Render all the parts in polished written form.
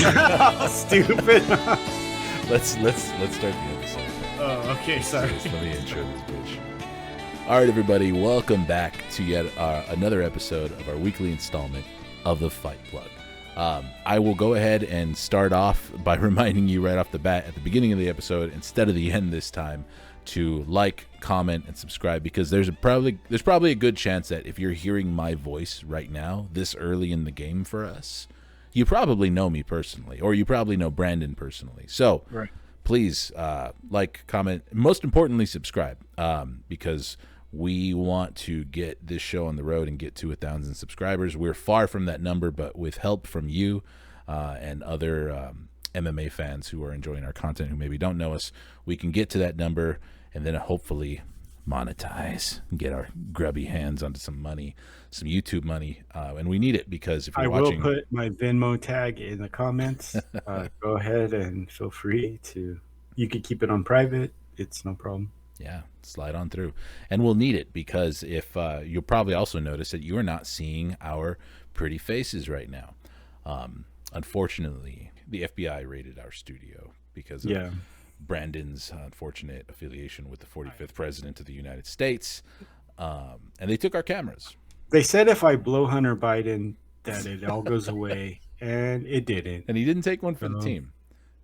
Stupid. Let's start the episode. Oh, okay, sorry. Let me intro this bitch. All right, everybody, welcome back to yet another episode of our weekly installment of the Fight Plug. I will go ahead and start off by reminding you right off the bat at the beginning of the episode, instead of the end this time, to like, comment, and subscribe, because there's probably a good chance that if you're hearing my voice right now, this early in the game for us, you probably know me personally, or you probably know Brandon personally. So please like, comment, most importantly, subscribe, because we want to get this show on the road and get to 1,000 subscribers. We're far from that number, but with help from you and other MMA fans who are enjoying our content who maybe don't know us, we can get to that number and then hopefully monetize and get our grubby hands onto some money, some YouTube money. And we need it because if you're watching... I will put my Venmo tag in the comments. Go ahead and feel free to... You can keep it on private. It's no problem. Yeah, slide on through. And we'll need it because if you'll probably also notice that you are not seeing our pretty faces right now. Unfortunately, the FBI raided our studio because of Brandon's unfortunate affiliation with the 45th president of the United States. And they took our cameras. They said if I blow Hunter Biden, that it all goes away. And it didn't. And he didn't take one for the team.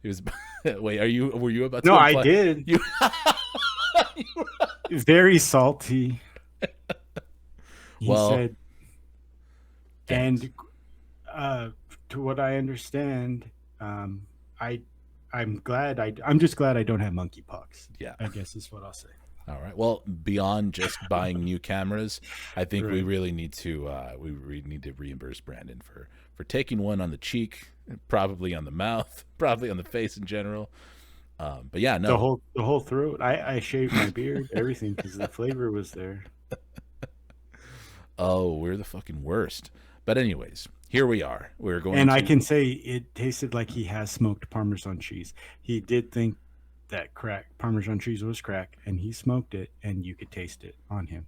He was... Wait, were you about to... No, I did. You... Very salty. He said, and to what I understand, I'm just glad I don't have monkeypox. Yeah, I guess is what I'll say. All right. Well, beyond just buying new cameras, I think we really need to reimburse Brandon for taking one on the cheek, probably on the mouth, probably on the face in general. But yeah, no, the whole throat. I shaved my beard, everything, because the flavor was there. Oh, we're the fucking worst. But anyways, here we are. We're going, and I can say it tasted like he has smoked Parmesan cheese. He did think that Parmesan cheese was crack, and he smoked it, and you could taste it on him.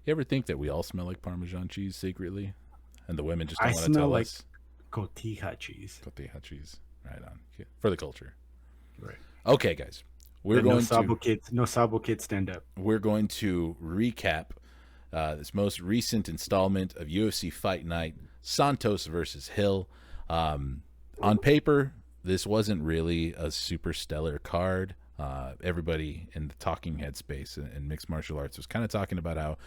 You ever think that we all smell like Parmesan cheese secretly, and the women just don't want to tell like us? Cotija cheese. Cotija cheese, right on, for the culture. Right. Okay, guys, no Sabo kids stand up. We're going to recap this most recent installment of UFC Fight Night, Santos versus Hill. On paper, this wasn't really a super stellar card. Everybody in the talking head space and mixed martial arts was kind of talking about how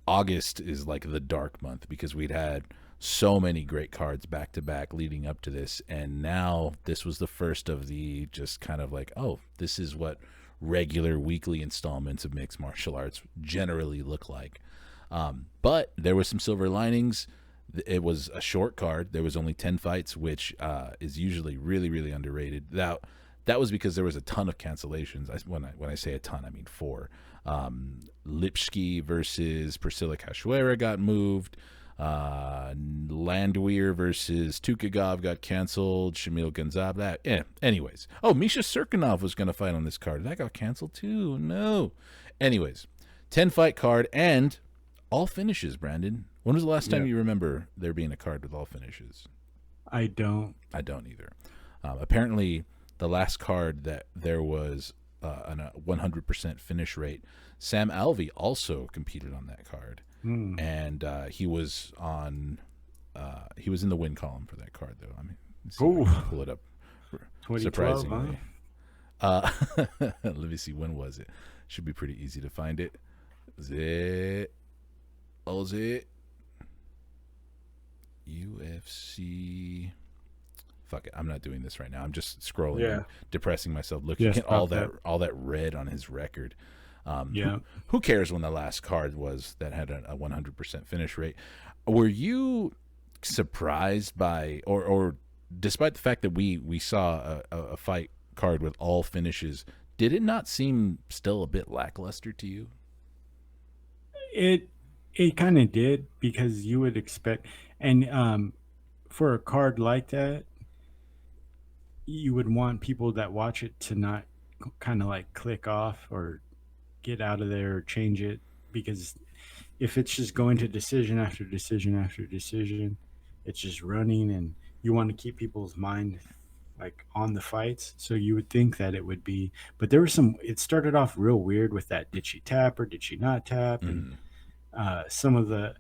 August is like the dark month because we'd had so many great cards back to back leading up to this, and now this was the first of the just kind of like, oh, this is what regular weekly installments of mixed martial arts generally look like. But there were some silver linings. It was a short card. There was only 10 fights, which is usually really, really underrated. That was because there was a ton of cancellations. When I say a ton, I mean 4. Lipski versus Priscilla Cachoeira got moved. Landwehr versus Tukagov got canceled. Shamil Gonzalez. Anyways. Oh, Misha Serkinov was going to fight on this card. That got canceled too. No. Anyways, 10 fight card and all finishes, Brandon. When was the last time you remember there being a card with all finishes? I don't either. Apparently, the last card that there was a 100% finish rate, Sam Alvey also competed on that card. And he was in the win column for that card, though. I mean, pull it up. Surprisingly, let me see, when was it? Should be pretty easy to find it. Was it UFC? Fuck it, I'm not doing this right now. I'm just scrolling, and depressing myself, looking at all that red on his record. Who cares when the last card was that had a 100% finish rate? Were you surprised by, or despite the fact that we saw a fight card with all finishes, did it not seem still a bit lackluster to you? It kind of did, because you would expect, and for a card like that, you would want people that watch it to not kind of like click off or get out of there or change it, because if it's just going to decision after decision after decision, it's just running, and you want to keep people's mind like on the fights. So you would think that it would be, but there was some. It started off real weird with that. Did she tap or did she not tap? And Mm-hmm. some of the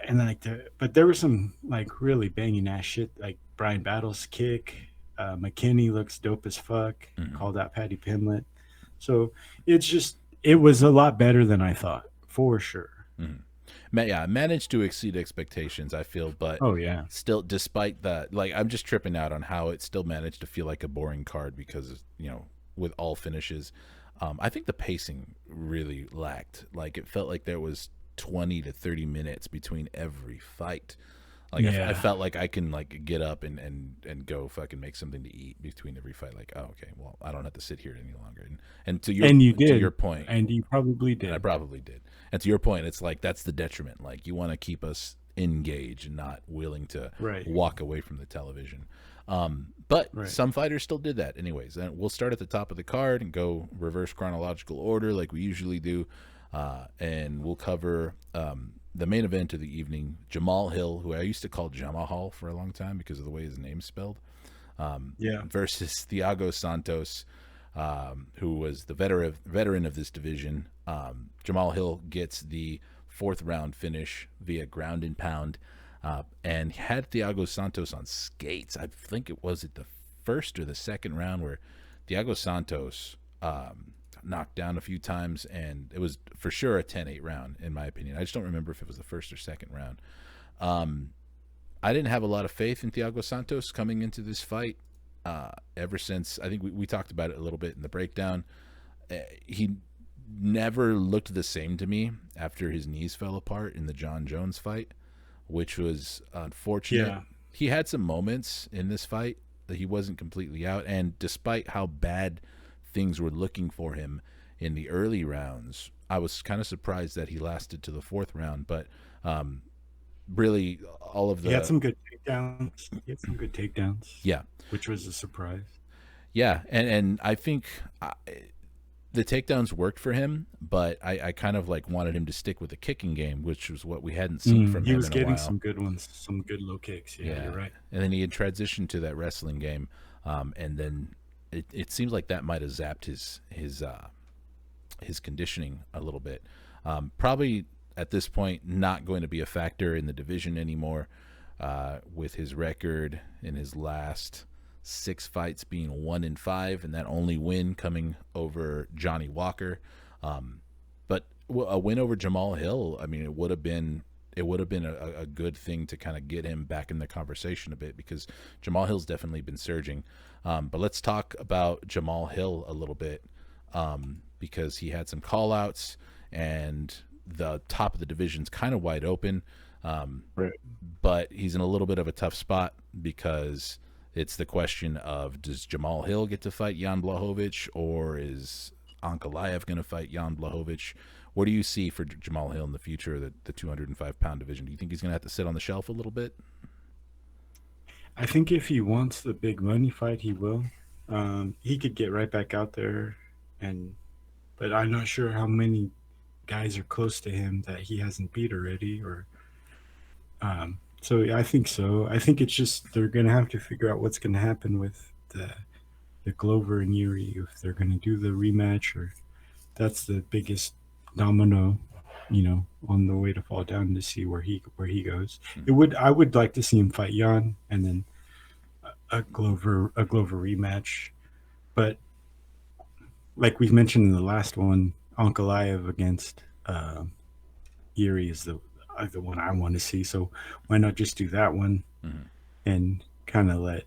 and like but there was some like really banging ass shit. Like Brian Battle's kick. McKinney looks dope as fuck. Mm-hmm. Called out Patty Pimlet. So it's just it was a lot better than I thought for sure. Yeah, managed to exceed expectations, I feel, but Oh yeah, still, despite that, like I'm just tripping out on how it still managed to feel like a boring card because with all finishes, I think the pacing really lacked. Like it felt like there was 20 to 30 minutes between every fight. Like I yeah. felt like I can like get up and go fucking make something to eat between every fight. Like, oh, okay, well, I don't have to sit here any longer. And And you to your did, point, and you probably and I did. probably did. And to your point, it's like that's the detriment. Like you want to keep us engaged and not willing to Right, walk away from the television. But right. some fighters still did that, anyways. And we'll start at the top of the card and go reverse chronological order like we usually do, and we'll cover the main event of the evening: Jamal Hill, who I used to call Jamahal for a long time because of the way his name's spelled, Yeah, versus Thiago Santos, who was the veteran of this division. Jamal Hill gets the fourth round finish via ground and pound, and had Thiago Santos on skates. I think it was at the first or the second round where Thiago Santos knocked down a few times, and it was for sure a 10-8 round, in my opinion. I just don't remember if it was the first or second round. I didn't have a lot of faith in Thiago Santos coming into this fight. Ever since, I think we talked about it a little bit in the breakdown, he never looked the same to me after his knees fell apart in the John Jones fight, which was unfortunate. yeah, He had some moments in this fight that he wasn't completely out, and despite how bad things were looking for him in the early rounds, I was kind of surprised that he lasted to the fourth round. But really, all of he had the some good takedowns. He had some good takedowns, yeah, which was a surprise. yeah, and I think the takedowns worked for him, but I kind of like wanted him to stick with the kicking game, which was what we hadn't seen from He him was in a getting while. some good ones, some good low kicks. Yeah, Yeah, you're right. and then he had transitioned to that wrestling game, and then it seems like that might have zapped his conditioning a little bit. Probably at this point not going to be a factor in the division anymore, with his record in his last 6 fights being 1-5, and that only win coming over Johnny Walker. But a win over Jamal Hill, I mean, it would have been a good thing to kind of get him back in the conversation a bit, because Jamal Hill's definitely been surging. But let's talk about Jamal Hill a little bit, because he had some call outs and the top of the division's kind of wide open. Right. But he's in a little bit of a tough spot because it's the question of, does Jamal Hill get to fight Jan Blachowicz, or is Ankalaev going to fight Jan Blachowicz? What do you see for Jamal Hill in the future of the 205-pound division? Do you think he's going to have to sit on the shelf a little bit? I think if he wants the big money fight, he will. He could get right back out there, and but I'm not sure how many guys are close to him that he hasn't beat already. Or so yeah, I think so. I think it's just they're gonna have to figure out what's gonna happen with the Glover and Yuri, if they're gonna do the rematch, or that's the biggest domino, on the way to fall down, to see where he goes. I would like to see him fight Jan, and then a Glover rematch. But like we've mentioned in the last one, Ankalaev against Yuri is the one I want to see. So why not just do that one Mm-hmm. and kind of let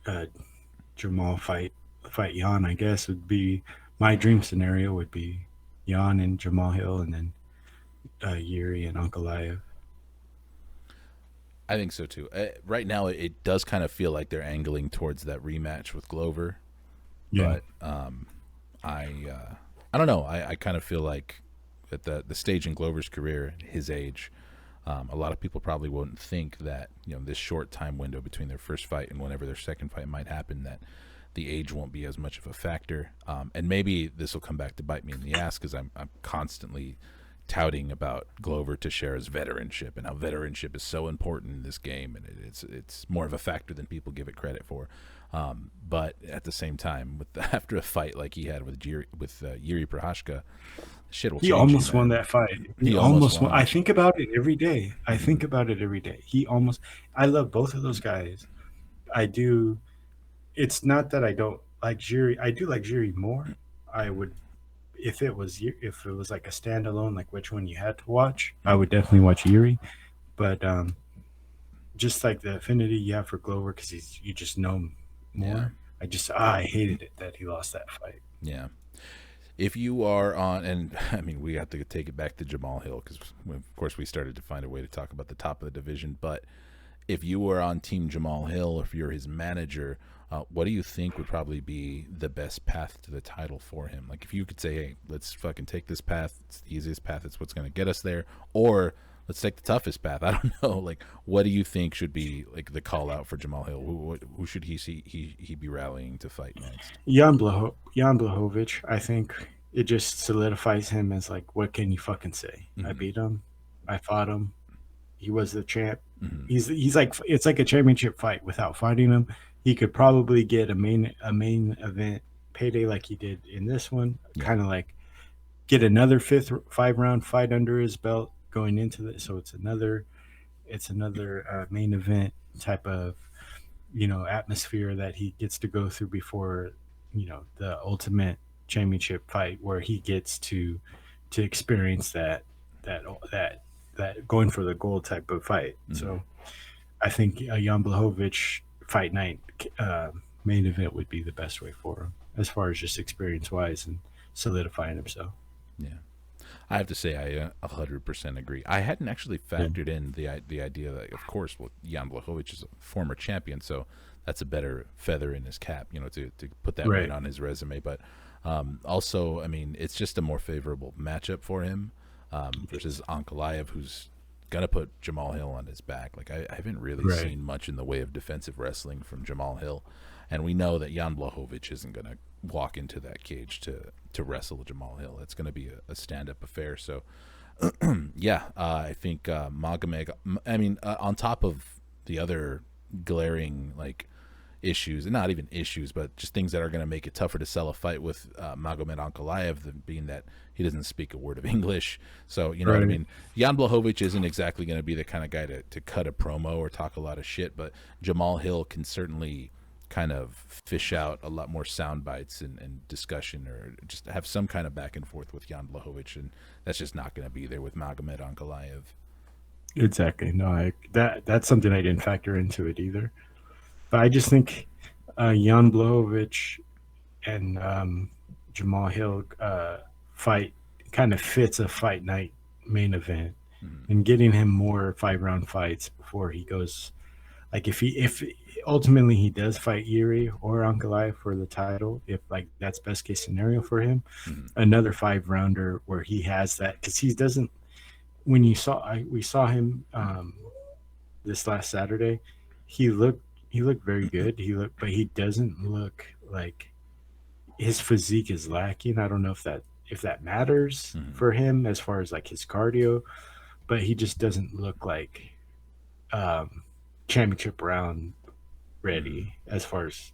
uh, Jamal fight Jan? I guess would be my dream scenario. Would be Jan and Jamal Hill, and then Yuri and Ankalaev. I think so too. Right now, it does kind of feel like they're angling towards that rematch with Glover, Yeah, but I don't know. I kind of feel like at the stage in Glover's career, his age, a lot of people probably wouldn't think that this short time window between their first fight and whenever their second fight might happen, that the age won't be as much of a factor. And maybe this will come back to bite me in the ass, because I'm constantly touting about Glover Teixeira's veteranship and how veteranship is so important in this game, and it's more of a factor than people give it credit for. But at the same time, after a fight like he had with Yuri Prohashka, shit will He change you, almost won man. that fight. He He almost almost won. I won. think about it every day. I Hmm. think about it every day. He almost. I love both of those guys. I do. It's not that I don't like Jiri. I do like Jiri more. I would, if it was like a standalone, like which one you had to watch, I Hmm. would definitely watch Yuri. But just like the affinity you have for Glover, because you just know him Yeah, more. I hated it that he lost that fight. yeah. If you are on, and I mean, we have to take it back to Jamal Hill because, of course, we started to find a way to talk about the top of the division. But if you were on Team Jamal Hill, if you're his manager, what do you think would probably be the best path to the title for him? Like, if you could say, hey, let's fucking take this path, it's the easiest path, it's what's going to get us there, or let's take the toughest path. I don't know. Like, what do you think should be like the call out for Jamal Hill? Who should he be rallying to fight next? Jan Blahovic, I think it just solidifies him as like, what can you fucking say? I Mm-hmm. beat him. I fought him. He was the champ. Mm-hmm. He's like it's like a championship fight without fighting him. He could probably get a main event payday like he did in this one. Yeah. Kind of like get another 5 round fight under his belt going into this. So it's another main event type of atmosphere that he gets to go through before the ultimate championship fight where he gets to experience that that that going for the gold type of fight. Mm-hmm. So I think a Jan Blachowicz fight night uh, main event would be the best way for him as far as just experience wise and solidifying himself. Yeah. I have to say, I 100% agree. I hadn't actually Yeah. factored in the idea that, of course, well, Jan Blachowicz is a former champion, so that's a better feather in his cap, to put that win Right. on his resume. But also, I mean, it's just a more favorable matchup for him versus Ankalaev, who's gonna put Jamal Hill on his back. Like I haven't really Right. seen much in the way of defensive wrestling from Jamal Hill, and we know that Jan Blachowicz isn't gonna walk into that cage to wrestle Jamal Hill. It's gonna be a stand up affair. So yeah, I think Magomed. I mean, on top of the other glaring like issues, and not even issues, but just things that are going to make it tougher to sell a fight with Magomed Ankalaev, being that he doesn't speak a word of English. So, you know what I Right. mean? Jan Blachowicz isn't exactly going to be the kind of guy to cut a promo or talk a lot of shit, but Jamal Hill can certainly kind of fish out a lot more sound bites and discussion, or just have some kind of back and forth with Jan Blachowicz, and that's just not going to be there with Magomed Ankalaev. Exactly. No, that's something I didn't factor into it either. But I just think Jan Blachowicz and Jamal Hill fight kind of fits a fight night main event, Mm-hmm. and getting him more 5 round fights before he goes. Like if ultimately he does fight Yuri or Ankalaev for the title, if like that's best case scenario for him, Mm-hmm. another 5 rounder where he has that because he doesn't. When we saw him this last Saturday, he looked very good. But he doesn't look like his physique is lacking. I don't know if that matters Mm-hmm. for him as far as like his cardio, but he just doesn't look like um, championship round Mm-hmm. ready as far as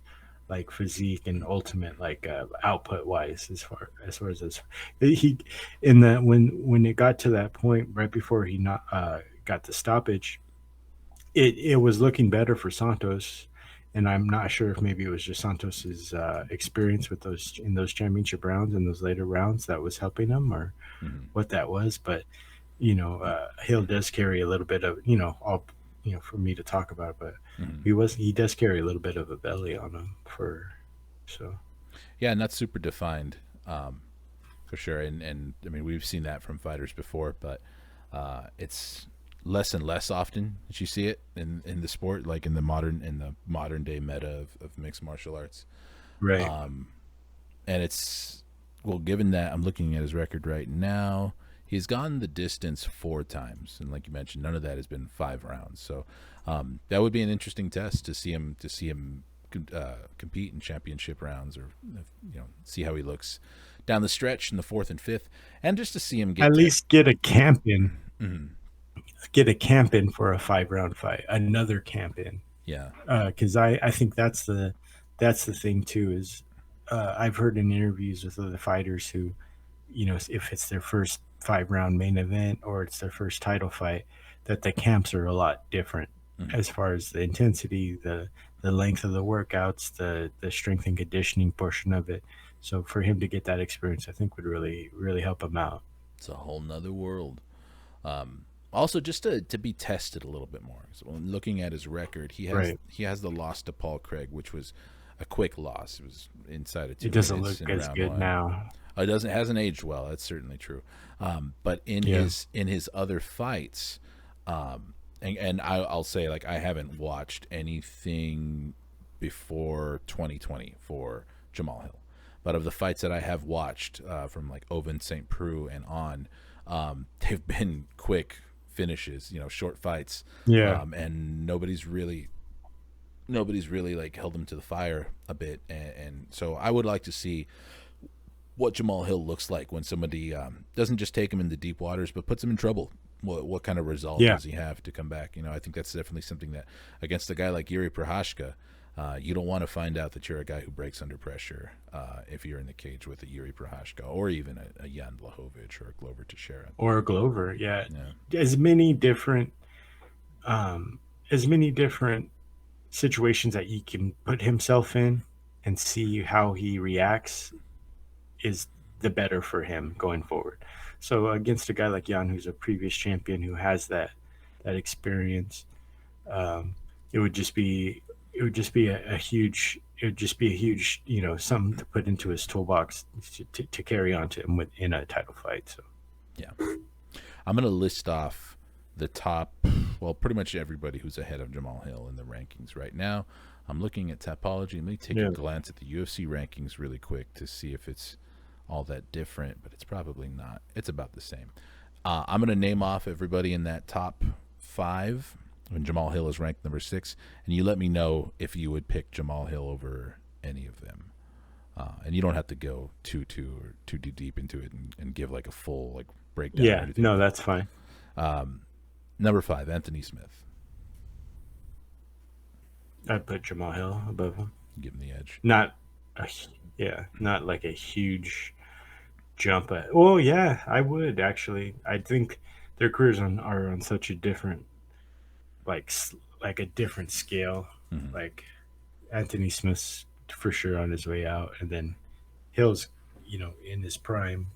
like physique and ultimate like output wise as far as this he in the when it got to that point right before he not got the stoppage, it was looking better for Santos, and I'm not sure if maybe it was just Santos's experience with those championship rounds and those later rounds that was helping him, or Mm-hmm. what that was. But Hill does carry a little bit of all for me to talk about, but Mm-hmm. he does carry a little bit of a belly on him for so Yeah, not super defined, for sure. And I mean, we've seen that from fighters before, but it's less and less often that you see it in the sport, like in the modern day meta of mixed martial arts. right. Um, and it's, well, given that I'm looking at his record right now, he's gone the distance 4 times, and like you mentioned, none of that has been 5 rounds. So that would be an interesting test to see him compete in championship rounds, or see how he looks down the stretch in the fourth and fifth, and just to see him get At to. least get a camp in. Mhm. Get a camp in for a 5 round fight. Another camp in. Yeah. Because I think that's the thing too is I've heard in interviews with other fighters who, if it's their first 5 round main event or it's their first title fight, that the camps are a lot different Mhm. as far as the intensity, the length of the workouts, the strength and conditioning portion of it. So for him to get that experience, I think would really really help him out. It's a whole nother world. Um, Also, just to be tested a little bit more. So when looking at his record, Right. he has the loss to Paul Craig, which was a quick loss. It was inside of It two doesn't minutes look in as round good one. now. It hasn't aged well. That's certainly true. But Yeah. in his other fights, and I'll say, like, I haven't watched anything before 2020 for Jamal Hill, but of the fights that I have watched from like Oven St. Preux and on, they've been quick finishes, short fights, Yeah. and nobody's really like held him to the fire a bit, and so I would like to see what Jamal Hill looks like when somebody doesn't just take him into deep waters, but puts him in trouble. What kind of resolve Yeah. does he have to come back? I think that's definitely something that against a guy like Yuri Prohashka, you don't want to find out that you're a guy who breaks under pressure if you're in the cage with a Yuri Prohashka or even a Jan Blachowicz or a Glover Teixeira. Or Glover. Yeah. Yeah, As many different um, as many different situations that he can put himself in and see how he reacts is the better for him going forward. So against a guy like Jan, who's a previous champion who has that experience, um, it would just be a huge something to put into his toolbox to carry on to him in a title fight. So yeah. I'm gonna list off the top, well, pretty much everybody who's ahead of Jamal Hill in the rankings right now. I'm looking at Tapology. Let me take a yeah, glance at the UFC rankings really quick to see if it's all that different, but it's probably not. It's about the same. I'm going to name off everybody in that top five when Jamal Hill is ranked number 6, and you let me know if you would pick Jamal Hill over any of them. And you don't have to go too deep into it and give like a full like breakdown of yeah, everything. no, But that's fine. number 5, Anthony Smith. I'd put Jamal Hill above him. Give him the edge. Not a, yeah, not like a huge jump. Well, yeah, I would actually. I think their careers are on such a different, like like a different scale. Mm-hmm. Like Anthony Smith's for sure on his way out, and then Hill's, in his prime.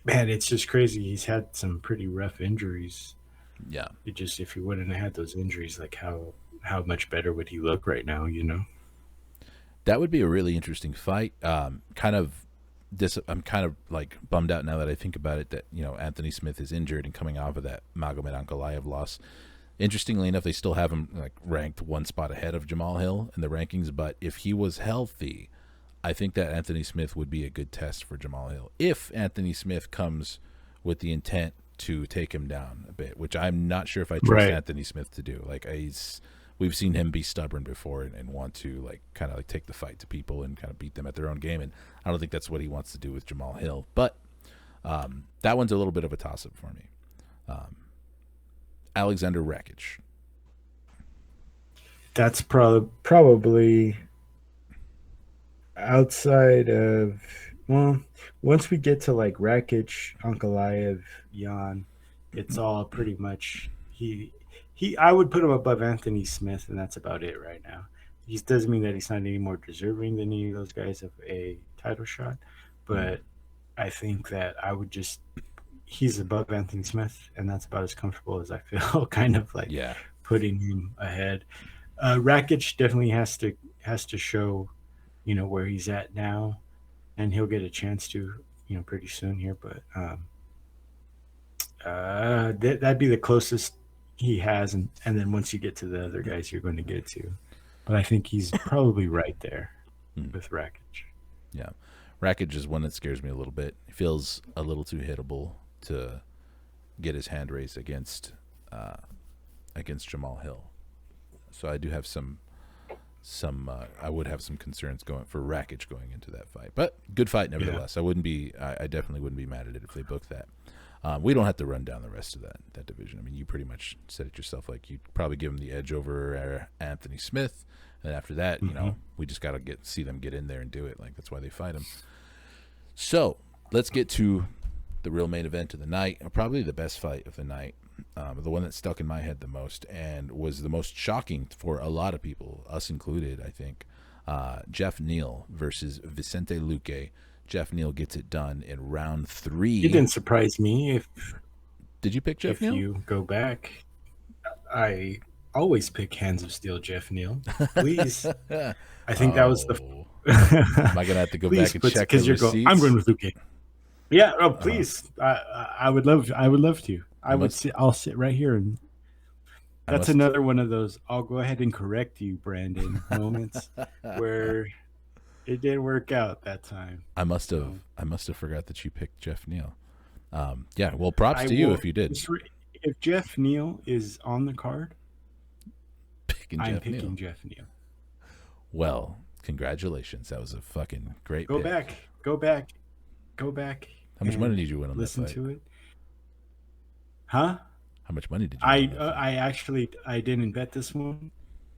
Man, it's just crazy. He's had some pretty rough injuries. Yeah. It just if he wouldn't have had those injuries, like how much better would he look right now? That would be a really interesting fight. I'm kind of like bummed out now that I think about it that Anthony Smith is injured and coming off of that Magomed Ankalaev loss. Interestingly enough, they still have him like ranked one spot ahead of Jamal Hill in the rankings. But if he was healthy, I think that Anthony Smith would be a good test for Jamal Hill. If Anthony Smith comes with the intent to take him down a bit, which I'm not sure if I trust Right. Anthony Smith to do. Like we've seen him be stubborn before and want to like kind of like take the fight to people and kind of beat them at their own game, and I don't think that's what he wants to do with Jamal Hill. But that one's a little bit of a toss up for me. Alexander Rakic. That's probably outside of, well, once we get to like Rakic, Ankalaev, Jan, it's all pretty much he. I would put him above Anthony Smith, and that's about it right now. He doesn't mean that he's not any more deserving than any of those guys of a title shot, but I think that I would just he's above Anthony Smith, and that's about as comfortable as I feel. Kind of like Yeah. putting him ahead. Rakic definitely has to show, where he's at now, and he'll get a chance to, pretty soon here. But that'd be the closest he has, and then once you get to the other guys, you're going to get to. But I think he's probably right there with Rakic. Yeah. Rakic is one that scares me a little bit. He feels a little too hittable to get his hand raised against Jamal Hill. So I do have some I would have some concerns going for Rakic going into that fight. But good fight Yeah. nevertheless. I definitely wouldn't be mad at it if they booked that. We don't have to run down the rest of that division. I mean, you pretty much said it yourself. Like you'd probably give him the edge over Anthony Smith, and after that, Hmm. we just gotta see them get in there and do it. Like that's why they fight him. So let's get to the real main event of the night, or probably the best fight of the night, the one that stuck in my head the most and was the most shocking for a lot of people, us included, I think. Jeff Neal versus Vicente Luque. Jeff Neal gets it done in round It 3. didn't surprise me Did you pick Jeff if Neal? you go back. I always pick Hands of Steel, Jeff Neal. Please, I think that was the. Oh, am I gonna have to go Please back and put check the because you're going. I'm receipts? going with Luke. Yeah. Oh, Uh, please. I would love. I would love to. I I would must. sit. I'll sit right here, and I that's must. another one of those. I'll go ahead and correct you, Brandon. Moments where it didn't work out that time. I must have. So I must have forgot that you picked Jeff Neal. Yeah. Well, props I to you will. if you did. If Jeff Neal is on the card, Picking I'm Jeff Neal. picking Jeff Neal. Well, congratulations. That was a fucking great Go pick. back. Go back. Go back. How much money And did you win on that listen fight? to it. Huh? How much money did you win on that fight? I actually I didn't bet this one.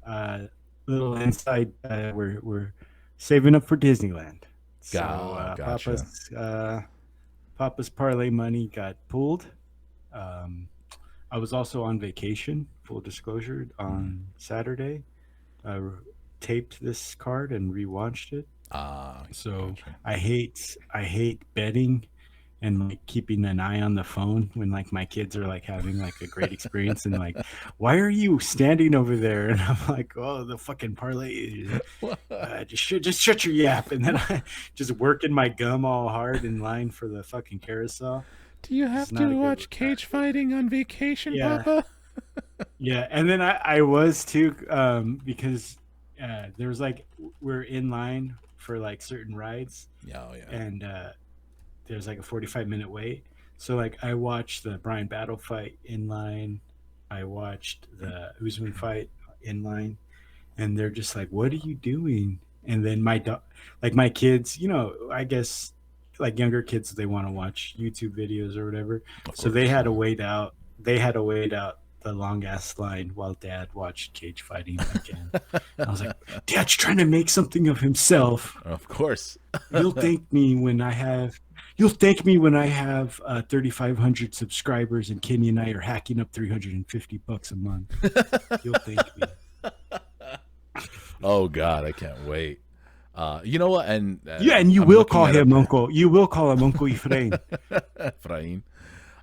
Uh, little inside. We're saving up for Disneyland. So Gotcha. Papa's parlay money got pulled. Um, I was also on vacation. Full disclosure Mm. on Saturday. I taped this card and rewatched it. So Gotcha. I hate betting and like keeping an eye on the phone when like my kids are like having like a great experience and like, why are you standing over there? And I'm like, oh, the fucking parlay. Just shut your yap. And then I just working my gum all hard in line for the fucking carousel. Do you It's have not a to good watch look at. cage fighting on vacation, Yeah, Papa? yeah. And then I was too because there was like we're in line for like certain rides Oh yeah. and there's like a 45-minute wait. So like I watched the Brian Battle fight in line. I watched the Usman fight in line, and they're just like, "What are you doing?" And then like my kids, I guess like younger kids, they want to watch YouTube videos or whatever. Of So they course. had to wait out. They had to wait out the long ass line while Dad watched cage fighting again. I was like, "Dad's trying to make something of himself. Of course. You'll thank me when I have." You'll thank me when I have 3,500 subscribers and Kenny and I are hacking up $350 a month. You'll thank me. Oh God, I can't wait. You know what? And Yeah, and you I'm will looking call at him Uncle. You will call him Uncle Ephraim. Efrain.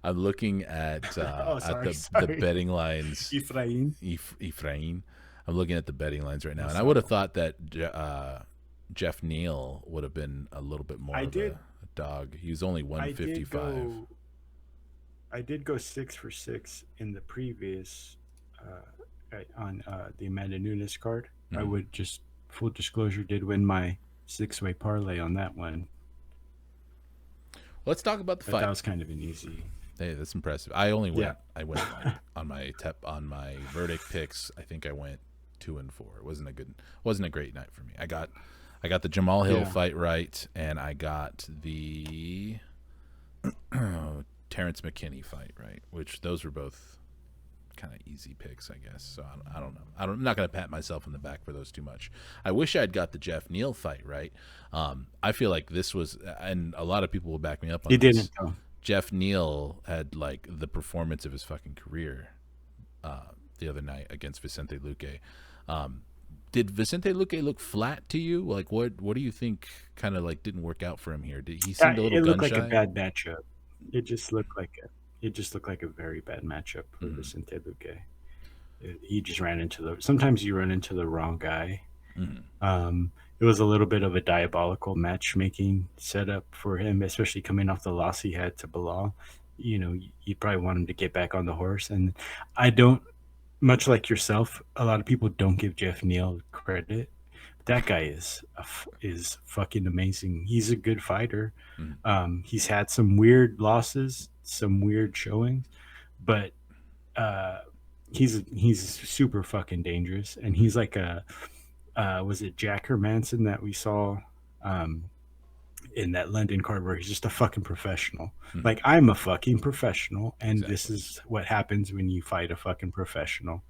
I'm looking at Oh, the sorry. betting lines. Ephraim. Ephraim. I'm looking at the betting lines right now, and I So would have thought that Jeff Neal would have been a little bit more I of did. a dog. He was only I did 155. go. I did go 6 for 6 in the previous on the Amanda Nunes card. I Mhm. would just full disclosure did win my 6-way parlay on that one, Let's talk about the but that fight. was kind of an easy. Hey, that's impressive. I only went. Yeah. I went like, on my verdict picks. I think I went 2-4. It wasn't a great night for me. I got the Jamal Hill Yeah. fight right, and I got the Terrence McKinney fight right, which those were both kind of easy picks, I guess. So I don't know. I'm not going to pat myself on the back for those too much. I wish I'd got the Jeff Neal fight right. I feel like this was, and a lot of people will back me up on He this. didn't though. Jeff Neal had like the performance of his fucking career the other night against Vicente Luque. Did Vicente Luque look flat to you? Like, what do you think kind of like didn't work out for him here? Did he seemed a little It gun looked like a shy? bad matchup. It just looked like a very bad matchup for Mm-hmm. Vicente Luque. He just ran into sometimes you run into the wrong guy. Mm-hmm. It was a little bit of a diabolical matchmaking setup for him, especially coming off the loss he had to Bilal. You probably want him to get back on the horse. And I don't, much like yourself, a lot of people don't give Jeff Neal credit. That guy is fucking amazing. He's a good fighter. Mm-hmm. He's had some weird losses, some weird showings, but uh, he's super fucking dangerous, and he's like was it Jack Hermanson that we saw um, in that London card where he's just a fucking professional. Mhm. Like I'm a fucking professional, and this Exactly. is what happens when you fight a fucking professional.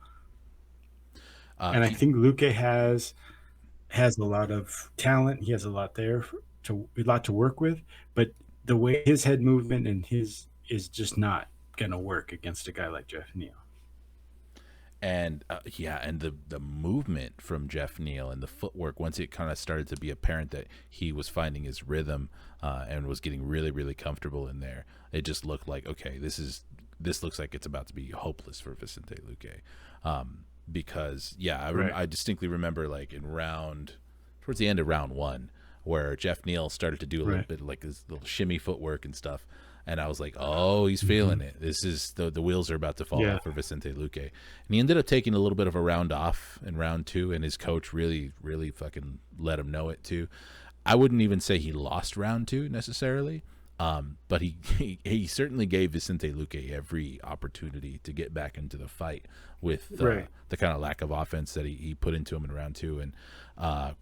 Uh, And I he, think Luke has a lot of talent. He has a lot there a lot to work with, but the way his head movement and his is just not gonna work against a guy like Jeff Neal. and yeah, and the movement from Jeff Neal and the footwork, once it kind of started to be apparent that he was finding his rhythm and was getting really really comfortable in there, it just looked like, okay, this looks like it's about to be hopeless for Vicente Luque. Because yeah, Right, I distinctly remember like towards the end of round one, where Jeff Neal started to do a little right. bit like his little shimmy footwork and stuff, and I was like, oh, he's Hmm. feeling it. This is the wheels are about to fall Yeah, off for Vicente Luque, and he ended up taking a little bit of a round off in round two, and his coach really really fucking let him know it too. I wouldn't even say he lost round two necessarily, but he certainly gave Vicente Luque every opportunity to get back into the fight with right. the kind of lack of offense that he put into him in round two. And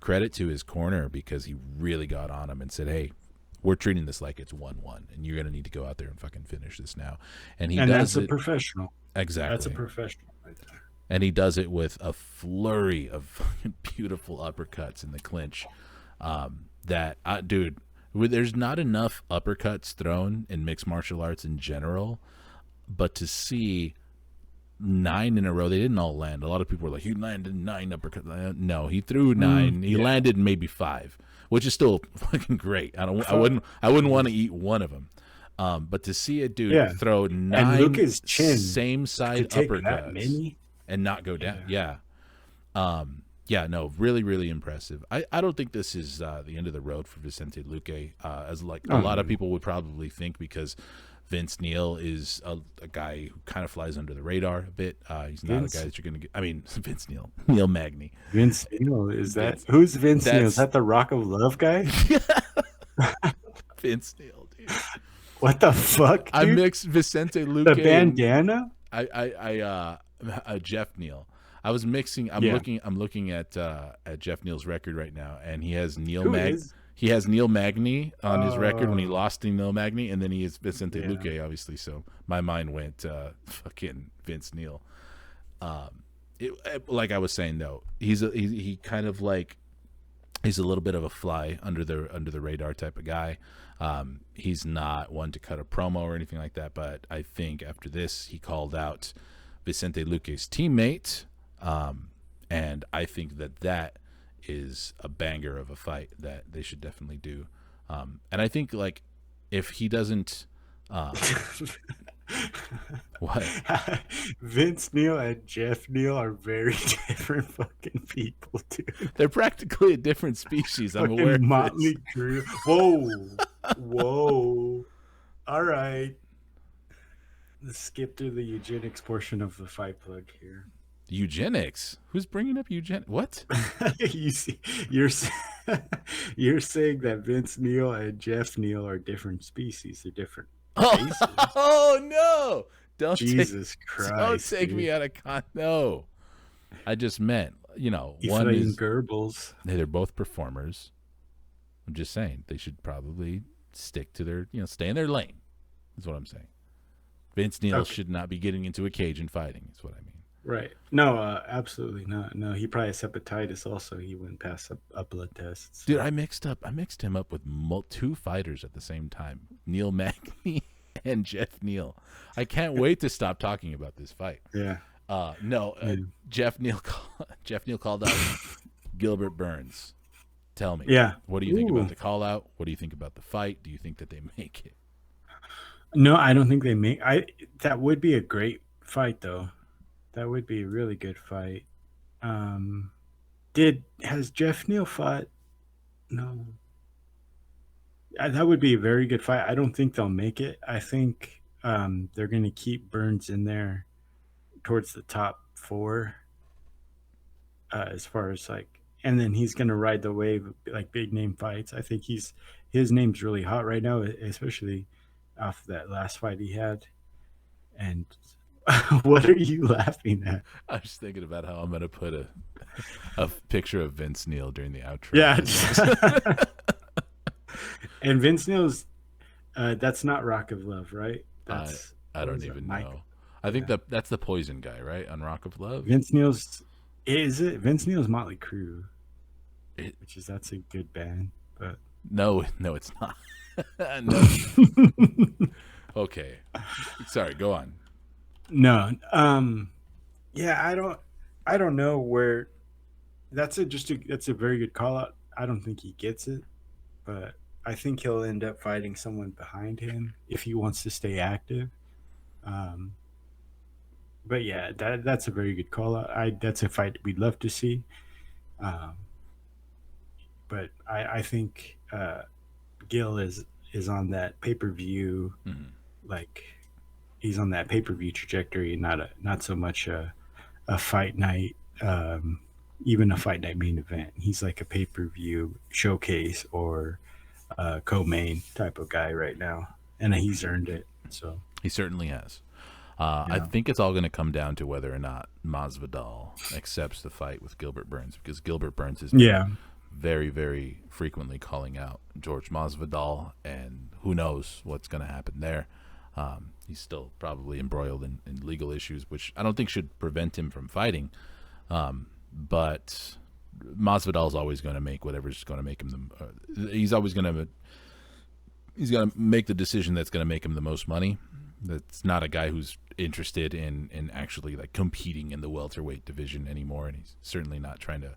credit to his corner, because he really got on him and said, hey, we're treating this like it's 1-1, and you're going to need to go out there and fucking finish this now. And he And that's does a it professional. That's a exactly. professional right there. And he does it with a flurry of fucking beautiful uppercuts in the clinch. Dude, there's not enough uppercuts thrown in mixed martial arts in general, but to see 9 in a row, they didn't all land. A lot of people were like, he landed 9 uppercuts. No, he threw 9. He Yeah, landed maybe 5, which is still fucking great. fuck. I wouldn't want to eat one of them. But to see a dude Yeah, throw and 9 Luca's chin same side could take that uppercuts many. and not go down, Yeah, yeah. Yeah, no, really, really impressive. I don't think this is the end of the road for Vicente Luque, as like a oh lot of no, people would probably think, because Vince Neil is a guy who kind of flies under the radar a bit. He's not a guy Vince that you're going to get. I mean, Vince Neil, Neil Magny. Vince Neil is that Vince, who's Vince Neil? Is that's that the Rock of Love guy? Vince Neil, dude. What the fuck, I dude? mixed Vicente The Luque and bandana? Jeff Neal. I was mixing. Yeah. I'm looking at Jeff Neal's record right now, and Who is? He has Neil Magny on his record when he Oh, lost to Neil Magny, and then he is Vicente yeah. Luque, obviously. So my mind went fucking Vince Neil. Like I was saying though, he kind of like, he's a little bit of a fly under the radar type of guy. He's not one to cut a promo or anything like that, but I think after this, he called out Vicente Luque's teammate, and I think that is a banger of a fight that they should definitely do. And I think like if he doesn't, um, what Vince Neil and Jeff Neil are very different fucking people, dude. they're practically a different species. I'm aware Fucking of this. Motley Crue. Whoa. Whoa. All right. Let's skip to the eugenics portion of the fight plug here. Eugenics? Who's bringing up eugenics? What? you see, you're you're saying that Vince Neil and Jeff Neil are different species. They're different races. Oh no! Don't take Jesus don't Christ, take me dude. out of No, I just meant, one Ephraim is, Goebbels. they're both performers. I'm just saying they should probably stick to their, stay in their lane. That's what I'm saying. Vince Neil Okay. should not be getting into a cage and fighting. Is what I mean. Right. No, absolutely not. No, he probably has hepatitis also. He wouldn't pass a blood test. Dude, So, I mixed him up with two fighters at the same time, Neil Magny and Jeff Neal. I can't wait to stop talking about this fight. yeah. No, Yeah. Jeff Neal. Jeff Neal called out Gilbert Burns. Tell me, Yeah. what do you think about Ooh. the call out? What do you think about the fight? Do you think that they make it? No, I don't think they make that would be a great fight though. That would be a really good fight. Um did has Jeff Neal fought? No. That would be a very good fight. I don't think they'll make it. I think they're going to keep Burns in there towards the top 4 as far as like, and then he's going to ride the wave of like big name fights. I think his name's really hot right now, especially off that last fight he had. And What are you laughing at? I was thinking about how I'm gonna put a picture of Vince Neil during the outro Yeah. of this episode. And Vince Neil's that's not Rock of Love, right? I That's I what don't is it? even Mike. know. I think Yeah. that's the Poison guy, right? On Rock of Love. Vince Neil's is it Vince Neil's Motley Crue, It, which is that's a good band, but no, no, it's not. No. Okay. Sorry. Go on. no. Yeah, I don't know where that's a very good call out. I don't think he gets it, but I think he'll end up fighting someone behind him if he wants to stay active. Um, but yeah, that's a very good call out. I That's a fight we'd love to see. Um, but I think Gil is on that pay per view, Mhm. like he's on that pay per view trajectory, not so much a fight night, even a fight night main event. He's like a pay per view showcase or co-main type of guy right now, and he's earned it. So He certainly has. I yeah, think it's all going to come down to whether or not Masvidal accepts the fight with Gilbert Burns, because Gilbert Burns has been yeah, very, very frequently calling out George Masvidal, and who knows what's going to happen there. He's still probably embroiled in legal issues, which I don't think should prevent him from fighting. But Masvidal's always going to make whatever's going to make him he's always going to make the decision that's going to make him the most money. That's not a guy who's interested in actually like competing in the welterweight division anymore, and he's certainly not trying to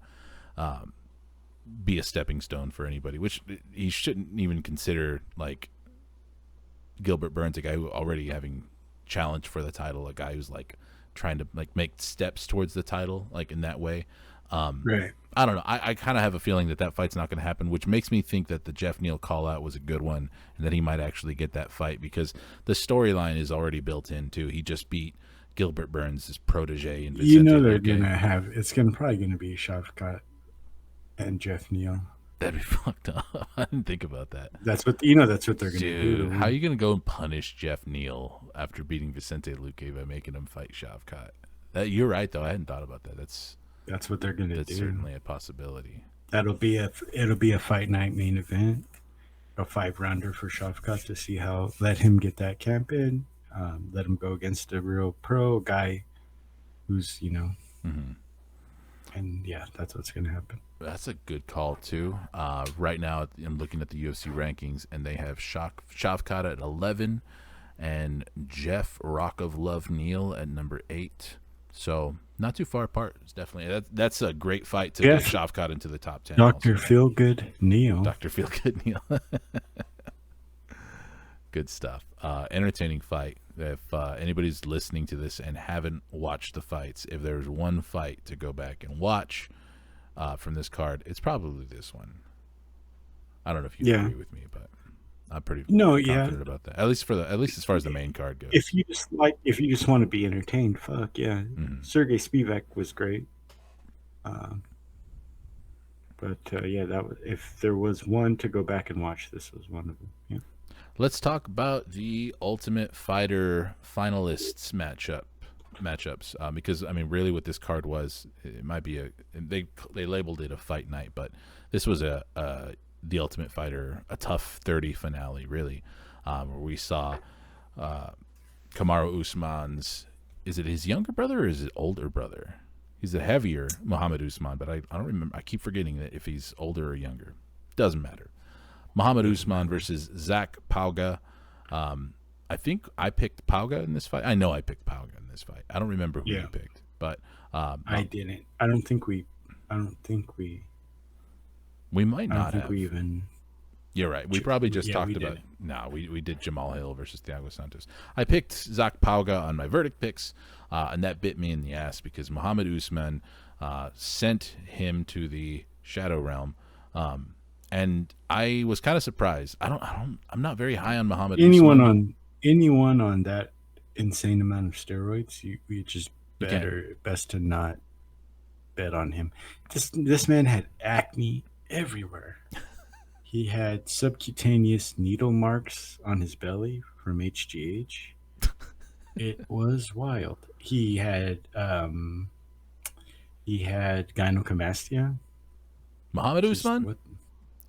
be a stepping stone for anybody, which he shouldn't even consider. Like Gilbert Burns, a guy who already having challenged for the title, a guy who's like trying to like make steps towards the title, like in that way. right. I don't know. I kind of have a feeling that fight's not going to happen, which makes me think that the Jeff Neal call out was a good one, and that he might actually get that fight, because the storyline is already built in too. He just beat Gilbert Burns' protege and You Vicente know they're Luque. gonna have it's gonna probably gonna be Shavkat and Jeff Neal. That'd be fucked up. I didn't think about that. That's what they're gonna do to Dude, how are him. you going to go and punish Jeff Neal after beating Vicente Luque by making him fight Shavkat? You're right, though. I hadn't thought about that. That's what they're gonna That's do. certainly a possibility. It'll be a fight night main event, a 5 rounder for Shavkat to see how let him get that camp in, let him go against a real pro guy who's Hmm. and yeah, that's what's gonna happen. That's a good call, too. Right now, I'm looking at the UFC rankings, and they have Shavkat at 11 and Jeff Rock of Love Neal at number 8. So not too far apart. It's definitely that's a great fight to get Jeff, Shavkat into the top 10. Doctor Also, Feelgood Neal. Dr. Feelgood Neal. Good stuff. Entertaining fight. If anybody's listening to this and haven't watched the fights, if there's one fight to go back and watch from this card, it's probably this one. I don't know if you Yeah. agree with me, but I'm pretty No, yeah. confident about that. At least as far as the main card goes. If you just want to be entertained, fuck yeah. Mhm. Sergey Spivak was great. Um, but yeah, if there was one to go back and watch, this was one of them. Yeah. Let's talk about the Ultimate Fighter finalists matchups, because I mean, really, what this card was, it might be they labeled it a fight night, but this was the Ultimate Fighter a tough 30 finale, really, where we saw Kamaru Usman's, is it his younger brother or is it older brother? He's the heavier Muhammad Usman, but I don't remember. I keep forgetting that if he's older or younger. Doesn't matter. Muhammad Usman versus Zach Pauga. I think I picked Pauga in this fight. I know I picked Pauga in this fight. I don't remember who Yeah. you picked, but I didn't. I don't think we. I don't think we. we might I don't not think have. we even. You're right. We probably just Yeah, we talked about. didn't. No, we did Jamal Hill versus Thiago Santos. I picked Zach Pauga on my verdict picks, and that bit me in the ass because Muhammad Usman sent him to the Shadow Realm, and I was kind of surprised. I'm not very high on Muhammad Anyone Usman. on anyone on that insane amount of steroids, you just You can't. best to not bet on him. This man had acne everywhere. He had subcutaneous needle marks on his belly from HGH. It was wild. He had gynecomastia, Muhammad which is Usman? what.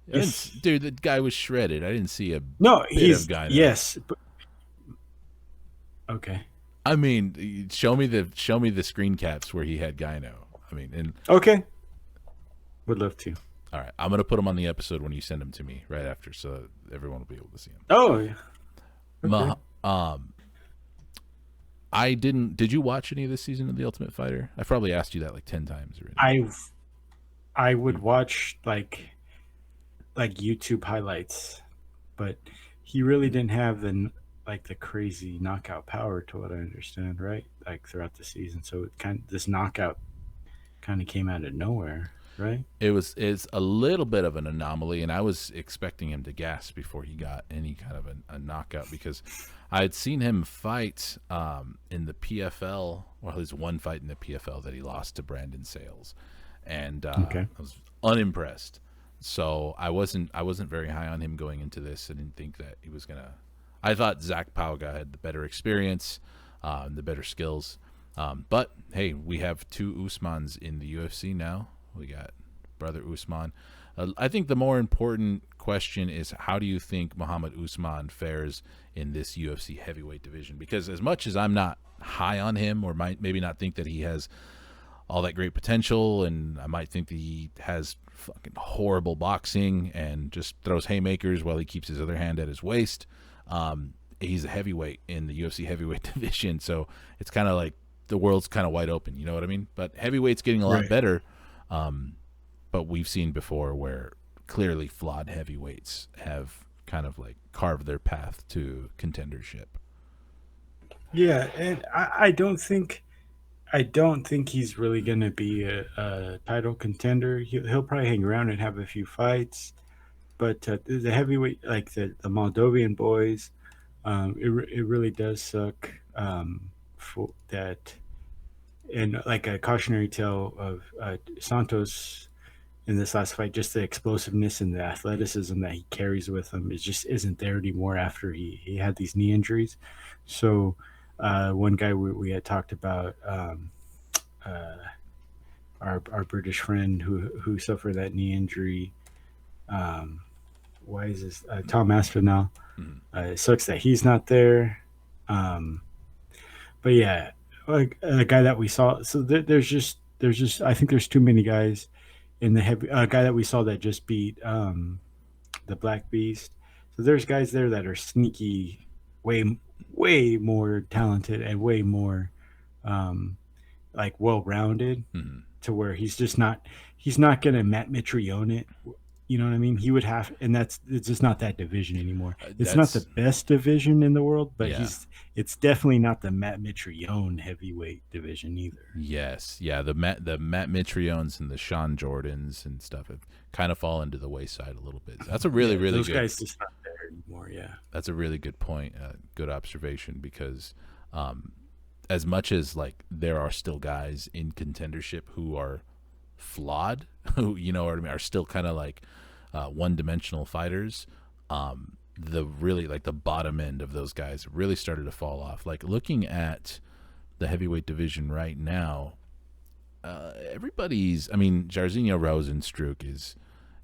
I didn't, Yes. dude, the guy was shredded. I didn't see a No, bit of he's gyno. yes. But, okay. I mean, show me the screen caps where he had gyno. I mean, and Okay. Would love to. all right, I'm gonna put him on the episode when you send him to me right after, so everyone will be able to see him. Oh, yeah. Okay. Mah- um, I didn't. Did you watch any of this season of The Ultimate Fighter? I've probably asked you that like 10 times already. I would watch like YouTube highlights, but he really didn't have the crazy knockout power to what I understand, right? Like throughout the season. So this knockout kind of came out of nowhere, right? It's a little bit of an anomaly, and I was expecting him to gasp before he got any kind of a knockout because I had seen him fight in the PFL. Well, his one fight in the PFL that he lost to Brandon Sales, and Okay. I was unimpressed. So I wasn't very high on him going into this. I didn't think that he was gonna. I thought Zach Pauga had the better experience, the better skills. But hey, we have two Usmans in the UFC now. We got brother Usman. I think the more important question is how do you think Muhammad Usman fares in this UFC heavyweight division? Because as much as I'm not high on him, or might maybe not think that he has all that great potential, and I might think that he has fucking horrible boxing and just throws haymakers while he keeps his other hand at his waist. He's a heavyweight in the UFC heavyweight division, so it's kind of like the world's kind of wide open. You know what I mean? But heavyweight's getting a lot Right. better. But we've seen before where clearly flawed heavyweights have kind of like carved their path to contendership. Yeah, and I don't think he's really going to be a title contender. He'll probably hang around and have a few fights, but the heavyweight, like the Moldovan boys, it really does suck for that. And like a cautionary tale of Santos in this last fight, just the explosiveness and the athleticism that he carries with him is just isn't there anymore after he had these knee injuries. So one guy we had talked about, uh, our British friend who suffered that knee injury. Um, why is this Tom Aspinall? Mhm. It sucks that he's not there. Um, but yeah, like a guy that we saw. So there's just I think there's too many guys in the heavy. A guy that we saw that just beat the Black Beast. So there's guys there that are sneaky, way more talented and way more um, like well rounded Mhm. to where he's not gonna Matt Mitrione it. You know what I mean? He would have, and it's just not that division anymore. It's not the That's best division in the world, but yeah. it's definitely not the Matt Mitrione heavyweight division either. Yes, yeah. The Matt Mitriones and the Sean Jordans and stuff have kind of fallen to the wayside a little bit. That's a really Yeah, really those good. guys just not there anymore. Yeah, That's a really good point. Good observation because um, as much as like there are still guys in contendership who are flawed, who you know what I mean, are still kind of like one-dimensional fighters. The really like the bottom end of those guys really started to fall off. Like looking at the heavyweight division right now, everybody's. I mean, Jairzinho Rosenstruck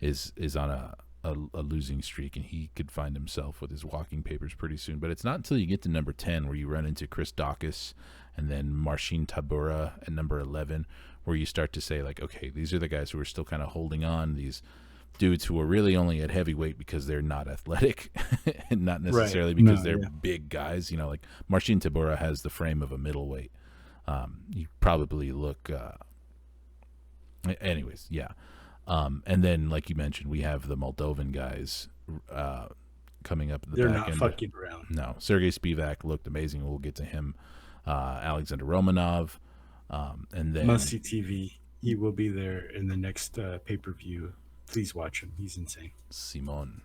is on a losing streak, and he could find himself with his walking papers pretty soon. But it's not until you get to number 10 where you run into Chris Dawkins and then Marcin Tabura at number 11, where you start to say like, okay, these are the guys who are still kind of holding on. These dudes who are really only at heavyweight because they're not athletic and not right. necessarily No, because they're yeah, big guys. You know, like Marcin Tabura has the frame of a middleweight. You probably look. Anyways, yeah. And then, like you mentioned, we have the Moldovan guys coming up at the they're back not end. fucking around. No, Sergey Spivak looked amazing. We'll get to him. Alexander Romanov, and Must then see TV. He will be there in the next pay per view. Please watch him. He's insane. Simon.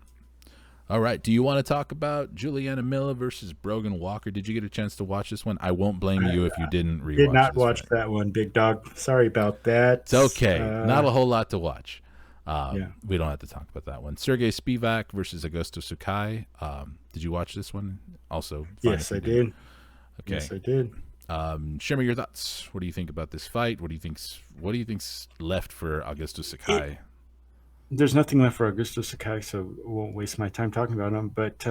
All right. Do you want to talk about Juliana Miller versus Brogan Walker? Did you get a chance to watch this one? I won't blame I you if you didn't did rewatch not this watch fight. that one, big dog. Sorry about that. It's okay. Not a whole lot to watch. Yeah. We don't have to talk about that one. Sergey Spivak versus Augusto Sakai. Did you watch this one? Also, fine Yes, if you I didn't. did. Okay. Yes, I did. Share me your thoughts. What do you think about this fight? What do you think's left for Augusto It Sakai? There's nothing left for Augusto Sakai, so I won't waste my time talking about him. But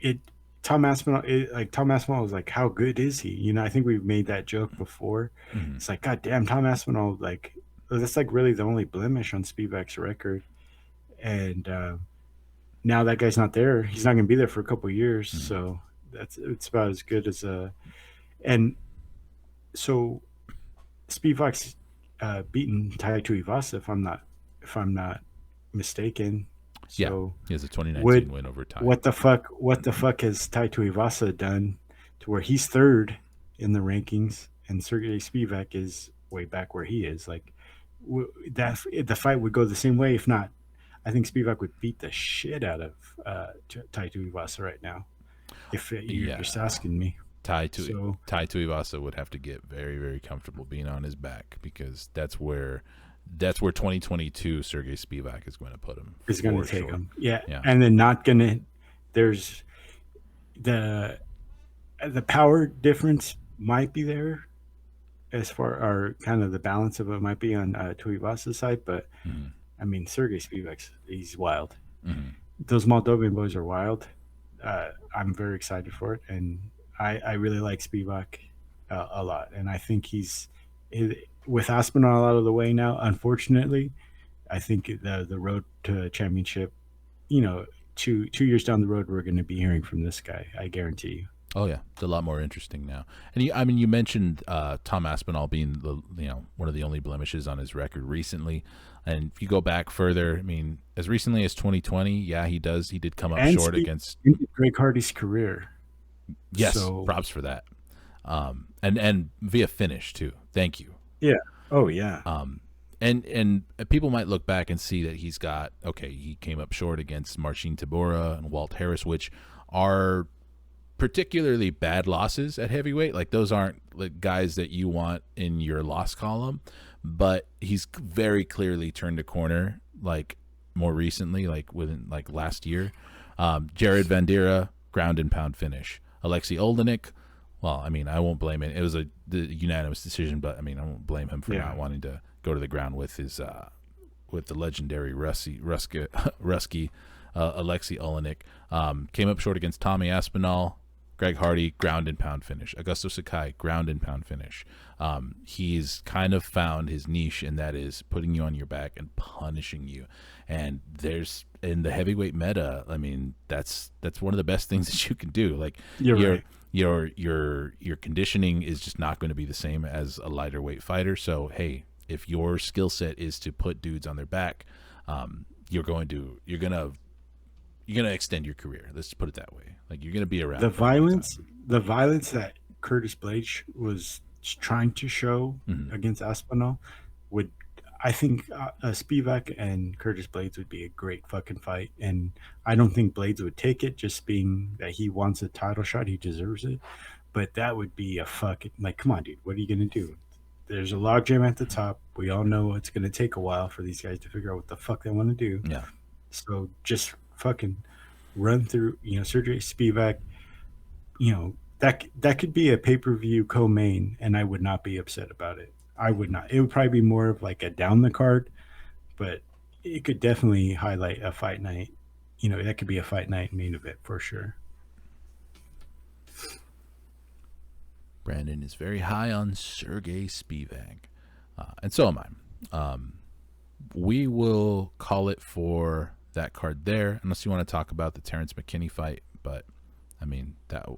it Tom Aspinall, Tom Aspinall was like, how good is he? I think we've made that joke before. Mm-hmm. It's like, God damn, Tom Aspinall, like that's like really the only blemish on Spivak's record. And now that guy's not there. He's not going to be there for a couple of years. Mm-hmm. So it's about as good as a. And so Spivak's beaten Tai Tuivasa, if I'm not mistaken. Yeah, So he has a 2019 would win over Ty. what the fuck has Tai Tuivasa done to where he's third in the rankings and Sergey Spivak is way back where he is? Like that the fight would go the same way. If not, I think Spivak would beat the shit out of Tai Tuivasa right now. If you're just Yeah, asking me. Ty to So Ty Tuivasa would have to get very, very comfortable being on his back because that's where 2022 Sergey Spivak is going to put him is going for to take sure. him. Yeah, Yeah. and then not going to. There's the power difference might be there as far or kind of the balance of it might be on Tuivasa's side, but Mm-hmm. I mean Sergey Spivak's he's wild. Mm-hmm. Those Moldovan boys are wild. I'm very excited for it, and I really like Spivak a lot, and I think with Aspinall out of the way now. Unfortunately, I think the road to a championship, you know, 2 years down the road, we're going to be hearing from this guy. I guarantee you. Oh yeah, it's a lot more interesting now. And I mean, you mentioned Tom Aspinall being one of the only blemishes on his record recently. And if you go back further, I mean, as recently as 2020, yeah, he did come up And short speak against. into Greg Hardy's career. Yes, So props for that. And via finish too. Thank you. yeah. Oh yeah. And people might look back and see that he came up short against Marcin Tabora and Walt Harris, which are particularly bad losses at heavyweight. Like those aren't like guys that you want in your loss column, but he's very clearly turned a corner. Like more recently, like within like last year, Jared Vandera ground and pound finish. Alexei Olenek. Well, I mean, I won't blame it. It was the unanimous decision, but I mean, I won't blame him for not wanting to go to the ground with his with the legendary Rusky Alexei Olenek. Came up short against Tommy Aspinall. Greg Hardy, ground and pound finish. Augusto Sakai, ground and pound finish. He's kind of found his niche, and that is putting you on your back and punishing you. And there's in the heavyweight meta, I mean, that's one of the best things that you can do. Like You're right. your conditioning is just not going to be the same as a lighter weight fighter. So hey, if your skill set is to put dudes on their back, you're gonna extend your career. Let's put it that way. Like you're gonna be around The for a long time. violence that Curtis Blades was trying to show Mhm. against Aspinall would, I think, Spivak and Curtis Blades would be a great fucking fight, and I don't think Blades would take it. Just being that he wants a title shot, he deserves it. But that would be a fucking like, come on, dude, what are you gonna do? There's a logjam at the top. We all know it's gonna take a while for these guys to figure out what the fuck they want to do. Yeah. So just fucking run through, Sergey Spivak. That could be a pay-per-view co-main, and I would not be upset about it. I would not. It would probably be more of like a down the card, but it could definitely highlight a fight night. That could be a fight night main event for sure. Brandon is very high on Sergey Spivak, and so am I. We will call it for that card there, unless you want to talk about the Terrence McKinney fight. But I mean that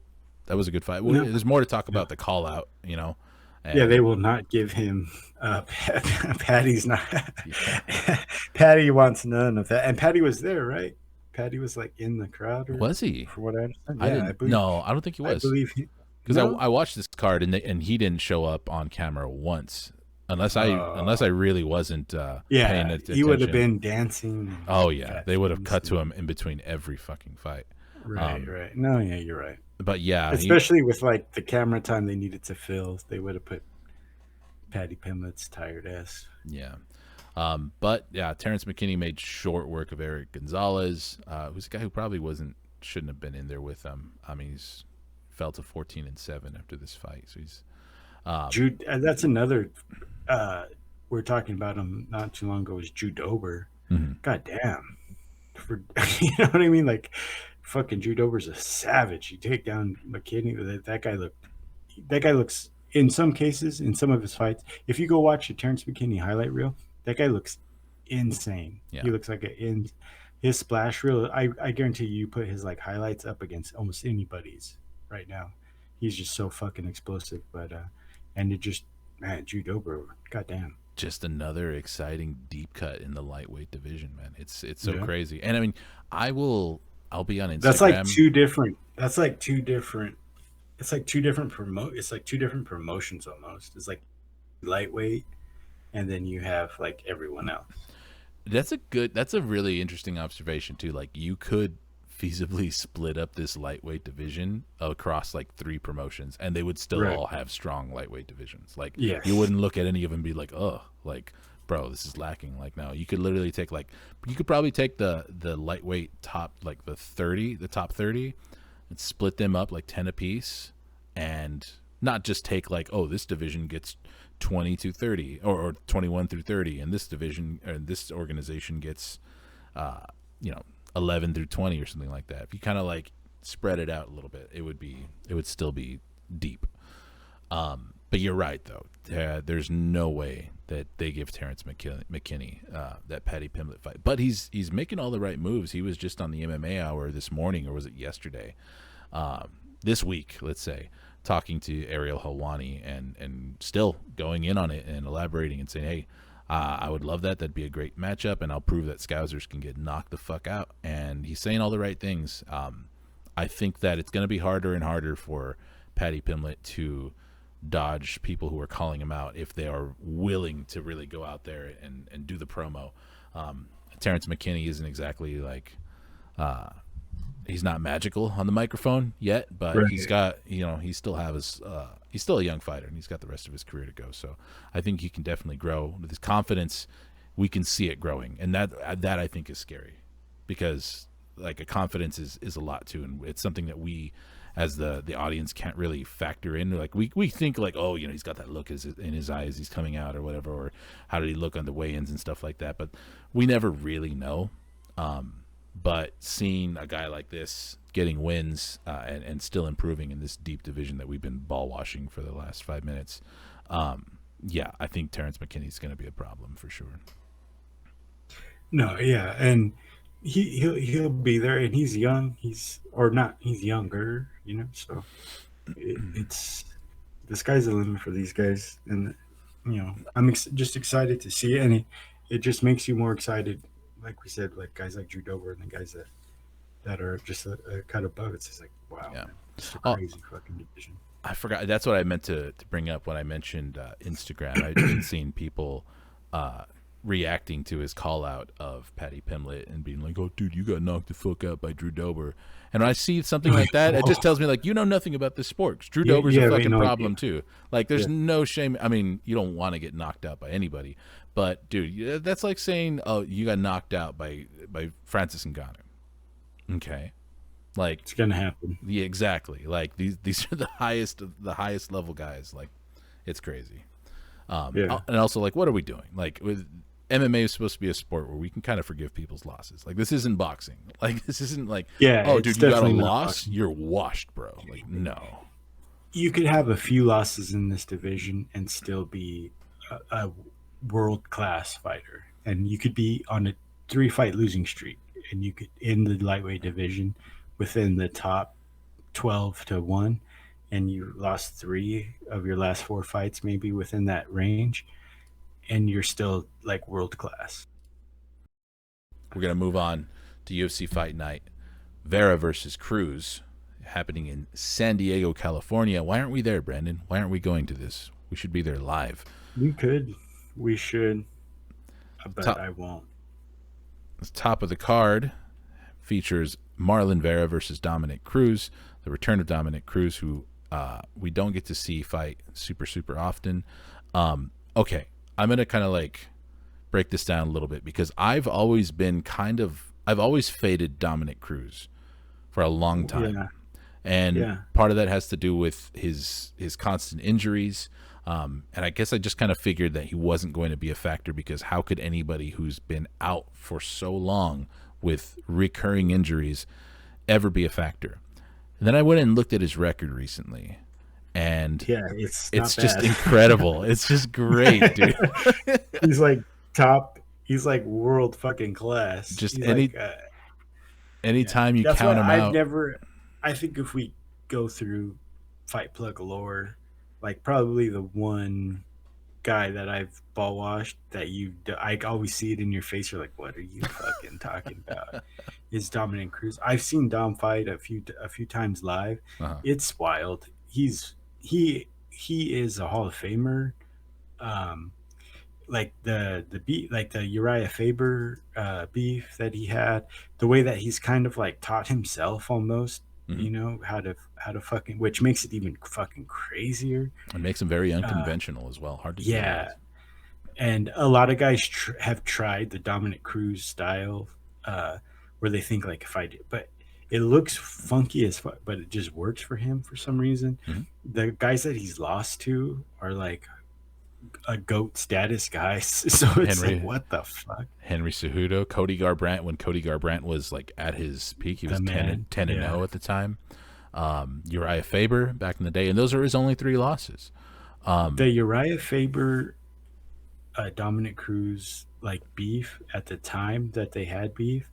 was a good fight. Well, No. there's more to talk about the call out, and, Yeah, they will not give him. Patty's not. Patty wants none of that, and Patty was there, right? Patty was like in the crowd, or was he? for what I understand. I Yeah, didn't. I believe. No, I don't think he I was. believe he. Because No? I watched this card and he didn't show up on camera once, unless I really wasn't paying Yeah, attention. he would have been dancing. Oh yeah, fat they would have things cut to and- him in between every fucking fight. Right, right. No, yeah, you're right. But yeah, Especially with like the camera time they needed to fill, they would have put Patty Pimlet's tired ass. yeah. But yeah, Terrence McKinney made short work of Eric Gonzalez, who's a guy who probably shouldn't have been in there with them. I mean, he's fell to 14-7 after this fight. So he's Jude, that's another. We are talking about him not too long ago. Was Jude Dober? mhm. God damn, for you know what I mean? Like, fucking Jude Dober's a savage. You take down McKinney. That guy looked. That guy looks in some cases in some of his fights. If you go watch the Terrence McKinney highlight reel, that guy looks insane. Yeah, He looks like his splash reel. I guarantee you put his like highlights up against almost anybody's right now. He's just so fucking explosive. But and it just man, Jude Dober, goddamn. just another exciting deep cut in the lightweight division, man. It's so Yeah. crazy. And I mean, I'll be on That's like Instagram. two different. That's like two different. It's like two different It's like two different promotions almost. It's like lightweight, and then you have like everyone else. That's a really interesting observation too. Like you could feasibly split up this lightweight division across like three promotions and they would still Right. all have strong lightweight divisions. Like you Yes. wouldn't look at any of them and be like, "Oh, like bro, this is lacking." Like no, you could literally take like you could probably take the lightweight top like the top 30 and split them up like 10 apiece and not just take like, "Oh, this division gets 20 to 30 or 21 through 30 and this division or this organization gets uh you know 11 through 20 or something like that." If you kind of like spread it out a little bit, it would still be deep. But you're right though. There's no way that they give Terrence McKinney that Paddy Pimblett fight. But he's making all the right moves. He was just on the MMA Hour this morning, or was it yesterday? This week, let's say, talking to Ariel Helwani and still going in on it and elaborating and saying, "Hey, I would love that. That'd be a great matchup, and I'll prove that Scousers can get knocked the fuck out." And he's saying all the right things. I think that it's going to be harder and harder for Paddy Pimblett to dodge people who are calling him out if they are willing to really go out there and do the promo. Terrence McKinney isn't exactly like he's not magical on the microphone yet, but Right. he's got he still has he's still a young fighter and he's got the rest of his career to go. So I think he can definitely grow with his confidence. We can see it growing, and that I think is scary because like a confidence is a lot too, and it's something that we as the audience can't really factor in. Like we think like, oh, he's got that look in his eyes, he's coming out or whatever, or how did he look on the weigh-ins and stuff like that, but we never really know. But seeing a guy like this getting wins and still improving in this deep division that we've been ball washing for the last 5 minutes, yeah, I think Terrence McKinney's going to be a problem for sure. No, yeah, and he'll be there, and he's young. He's or not. He's younger, So it's the sky's the limit for these guys, and I'm just excited to see it, and it just makes you more excited. Like we said, like guys like Drew Dober and the guys that are just a cut above. It's just like wow, Yeah. man, it's a Oh, crazy fucking division. I forgot. That's what I meant to bring up when I mentioned Instagram. I've been seeing people reacting to his call out of Paddy Pimblett and being like, "Oh, dude, you got knocked the fuck out by Drew Dober." And when I see something like that, it just tells me like, you know nothing about this sport. 'Cause Drew Yeah, Dober's you a have fucking no problem idea. too. Like, there's Yeah, no shame. I mean, you don't want to get knocked out by anybody, but dude, that's like saying, "Oh, you got knocked out by Francis Ngannou." Okay, like it's gonna happen. yeah, exactly. Like these are the highest level guys. Like it's crazy. Yeah, And also like, what are we doing? Like with MMA is supposed to be a sport where we can kind of forgive people's losses. Like this isn't boxing. Like this isn't like, yeah, oh, it's dude, you got a definitely not loss, boxing. you're washed, bro. Like no. You could have a few losses in this division and still be a world class fighter, and you could be on a 3 fight losing streak, and you could in the lightweight division within the top 12 to 1, and you lost 3 of your last 4 fights, maybe within that range, and you're still like world class. We're gonna move on to UFC Fight Night. Vera versus Cruz, happening in San Diego, California. Why aren't we there, Brandon? Why aren't we going to this? We should be there live. We could, we should, but Top I won't. top of the card features Marlon Vera versus Dominic Cruz, the return of Dominic Cruz, who we don't get to see fight super often. Okay, I'm gonna kind of like break this down a little bit because I've always faded Dominic Cruz for a long time, Yeah, and Yeah. part of that has to do with his constant injuries. And I guess I just kind of figured that he wasn't going to be a factor, because how could anybody who's been out for so long with recurring injuries ever be a factor? And then I went and looked at his record recently, and Yeah, it's it's not just bad. incredible. It's just great, dude. He's like top. He's like world fucking class. Just He's like, yeah. anytime you That's why count him I've out. never. I think if we go through Fight Plug lore, like probably the one guy that I've ball washed that I always see it in your face. You're like, what are you fucking talking about? Is Dominic Cruz? I've seen Dom fight a few times live. Uh-huh. It's wild. He is a Hall of Famer. Um, like the beat, like the Uriah Faber beef that he had, the way that he's kind of like taught himself almost, Hmm. how to fucking, which makes it even fucking crazier. It makes him very Uh, unconventional as well. Hard to do yeah, otherwise. and a lot of guys have tried the Dominic Cruz style, uh, where they think like if I do, but it looks funky as fuck, but it just works for him for some reason. Hmm. The guys that he's lost to are like a goat status guys, so it's like Henry what the fuck, Henry Cejudo, Cody Garbrandt. When Cody Garbrandt was like at his peak, he the was 10 man. and 10 and Yeah, 0 at the time. Uriah Faber back in the day, and those are his only 3 losses. the Uriah Faber, Dominic Cruz like beef at the time that they had beef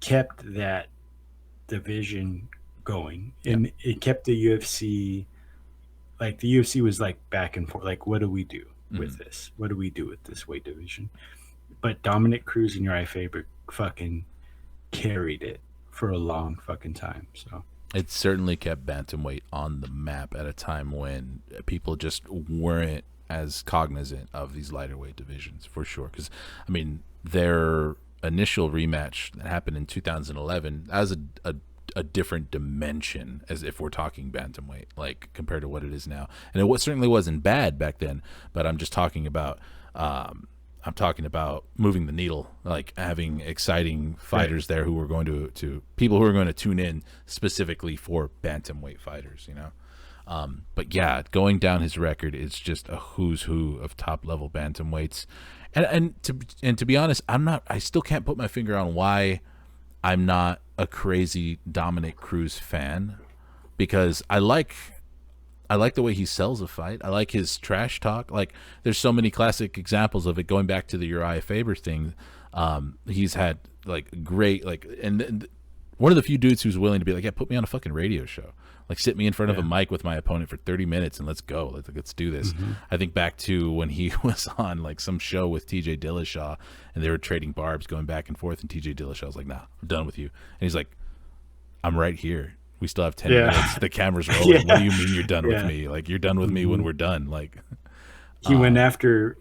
kept that division going, Yeah. and it kept the UFC, like the UFC was like back and forth, like what do we do Hmm. with this? What do we do with this weight division? But Dominic Cruz and Uriah Faber fucking carried it for a long fucking time. So It certainly kept bantamweight on the map at a time when people just weren't as cognizant of these lighter weight divisions, for sure. Because, I mean, their initial rematch that happened in 2011, that was a different dimension, as if we're talking bantamweight, like compared to what it is now. And certainly wasn't bad back then, but I'm talking about moving the needle, like having exciting right. fighters there who were going to people who are going to tune in specifically for bantamweight fighters, you know. But yeah, going down his record, it's just a who's who of top level bantamweights, and to be honest, I still can't put my finger on why I'm not a crazy Dominic Cruz fan, because I like the way he sells a fight. I like his trash talk. Like, there's so many classic examples of it. Going back to the Uriah Faber thing, he's had like great and one of the few dudes who's willing to be like, yeah, put me on a fucking radio show. Like, sit me in front of a Yeah. mic with my opponent for 30 minutes and let's go. Let's do this. Hmm. I think back to when he was on like some show with TJ Dillashaw, and they were trading barbs going back and forth, and TJ Dillashaw was like, nah, I'm done with you. And he's like, I'm right here. We still have 10 Yeah. minutes. The camera's rolling. What Yeah. do you mean you're done with Yeah. me? Like, you're done with me when Hmm. we're done. Like, He went after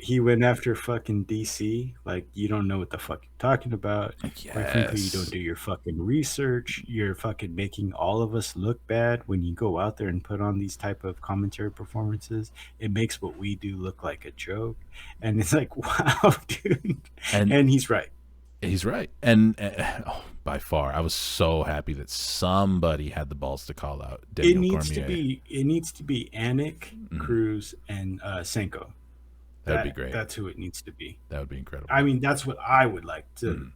fucking DC. Like you don't know what the fuck you're talking about. Quite frankly, you don't yes. do your fucking research. You're fucking making all of us look bad when you go out there and put on these type of commentary performances. It makes what we do look like a joke, and it's like, wow, dude. And And he's right. he's right. And oh, by far, I was so happy that somebody had the balls to call out It Daniel needs to Cormier. be. It needs to be Anik, Mhm. Cruz, and Senko. That would be That great. that's who it needs to be. That would be incredible. I mean, that's what I would like to Mhm.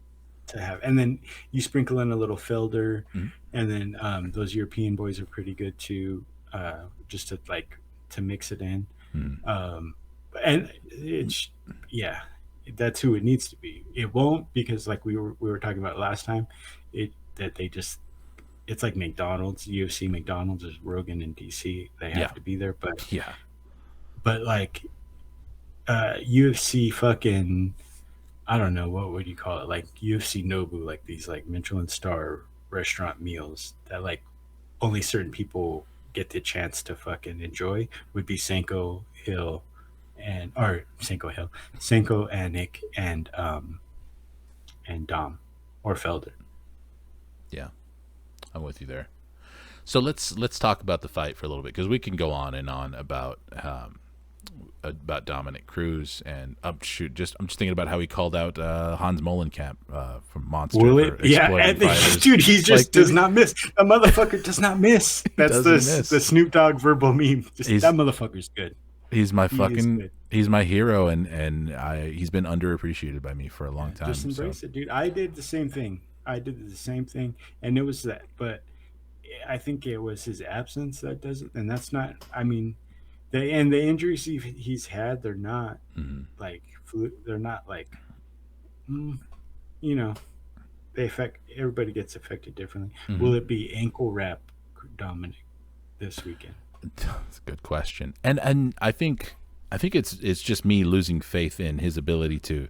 to have. And then you sprinkle in a little Felder, Mhm. and then those European boys are pretty good too, just to mix it in. Mhm. Um, and it's yeah, that's who it needs to be. It won't because like we were talking about last time, it that they just it's like McDonald's, UFC McDonald's is Rogan and DC. They Yeah. have to be there, but Yeah. like UFC fucking I don't know what would you call it, like UFC Nobu, like these like Michelin star restaurant meals that like only certain people get the chance to fucking enjoy would be Senko Hill Senko Anik and Dom or Felder. Yeah. I'm with you there. So let's talk about the fight for a little bit, because we can go on and on about about Dominic Cruz, and I'm just thinking about how he called out Hans Molenkamp from Monster Will for it? Yeah, exploiting fighters. dude, he just Like, does dude, not miss. A motherfucker does not miss. he That's doesn't the miss. Snoop Dogg verbal meme. Just He's that motherfucker's good. he's my He is fucking good. he's my hero, and he's been underappreciated by me for a long Yeah, time. just embrace it, dude. I did the same thing. And it was that. But I think it was his absence that does it, and that's not. I mean, the injuries he's had, they're not like they're not like, mm, you know, they affect everybody gets affected differently. Mm-hmm. Will it be ankle wrap Dominic this weekend? That's a good question, and I think it's just me losing faith in his ability to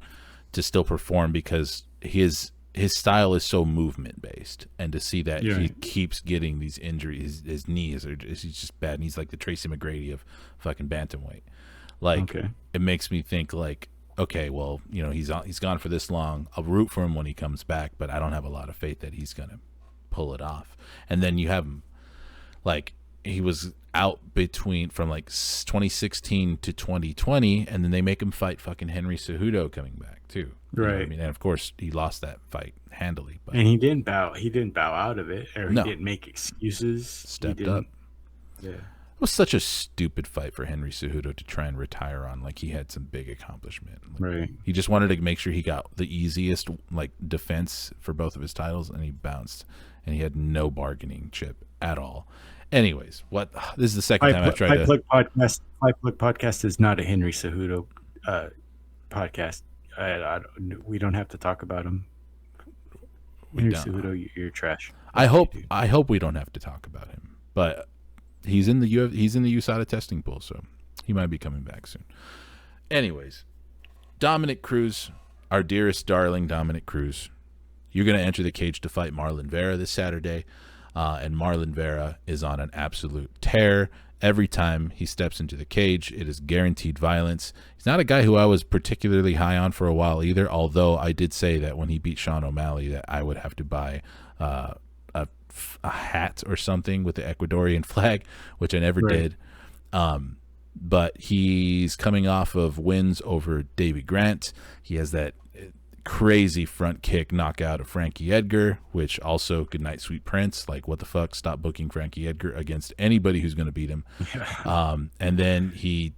still perform, because his style is so movement based, and to see that he keeps getting these injuries, his knees are he's just bad, and he's like the Tracy McGrady of fucking bantamweight. Like, it makes me think like, okay, well, he's gone for this long. I'll root for him when he comes back, but I don't have a lot of faith that he's gonna pull it off. And then you have him, like, he was out from like 2016 to 2020, and then they make him fight fucking Henry Cejudo coming back too. Right. I mean, and of course he lost that fight handily, but and he didn't bow. He didn't bow out of it, or he No. didn't make excuses. Stepped up. Yeah. It was such a stupid fight for Henry Cejudo to try and retire on. Like, he had some big accomplishment. Like, Right. he just wanted to make sure he got the easiest like defense for both of his titles, and he bounced, and he had no bargaining chip at all. Anyways, this is the second time I've tried to. Fight Plug Podcast is not a Henry Cejudo podcast. We don't have to talk about him. Henry Cejudo, you're trash. I hope we don't have to talk about him, but he's in the USADA testing pool, so he might be coming back soon. Anyways, Dominic Cruz, our dearest darling Dominic Cruz, you're going to enter the cage to fight Marlon Vera this Saturday. And Marlon Vera is on an absolute tear. Every time he steps into the cage, it is guaranteed violence. He's not a guy who I was particularly high on for a while either, although I did say that when he beat Sean O'Malley that I would have to buy a hat or something with the Ecuadorian flag, which I never did. But he's coming off of wins over Davy Grant. He has that crazy front kick knockout of Frankie Edgar, which also, good night, Sweet Prince. Like, what the fuck? Stop booking Frankie Edgar against anybody who's going to beat him. And then he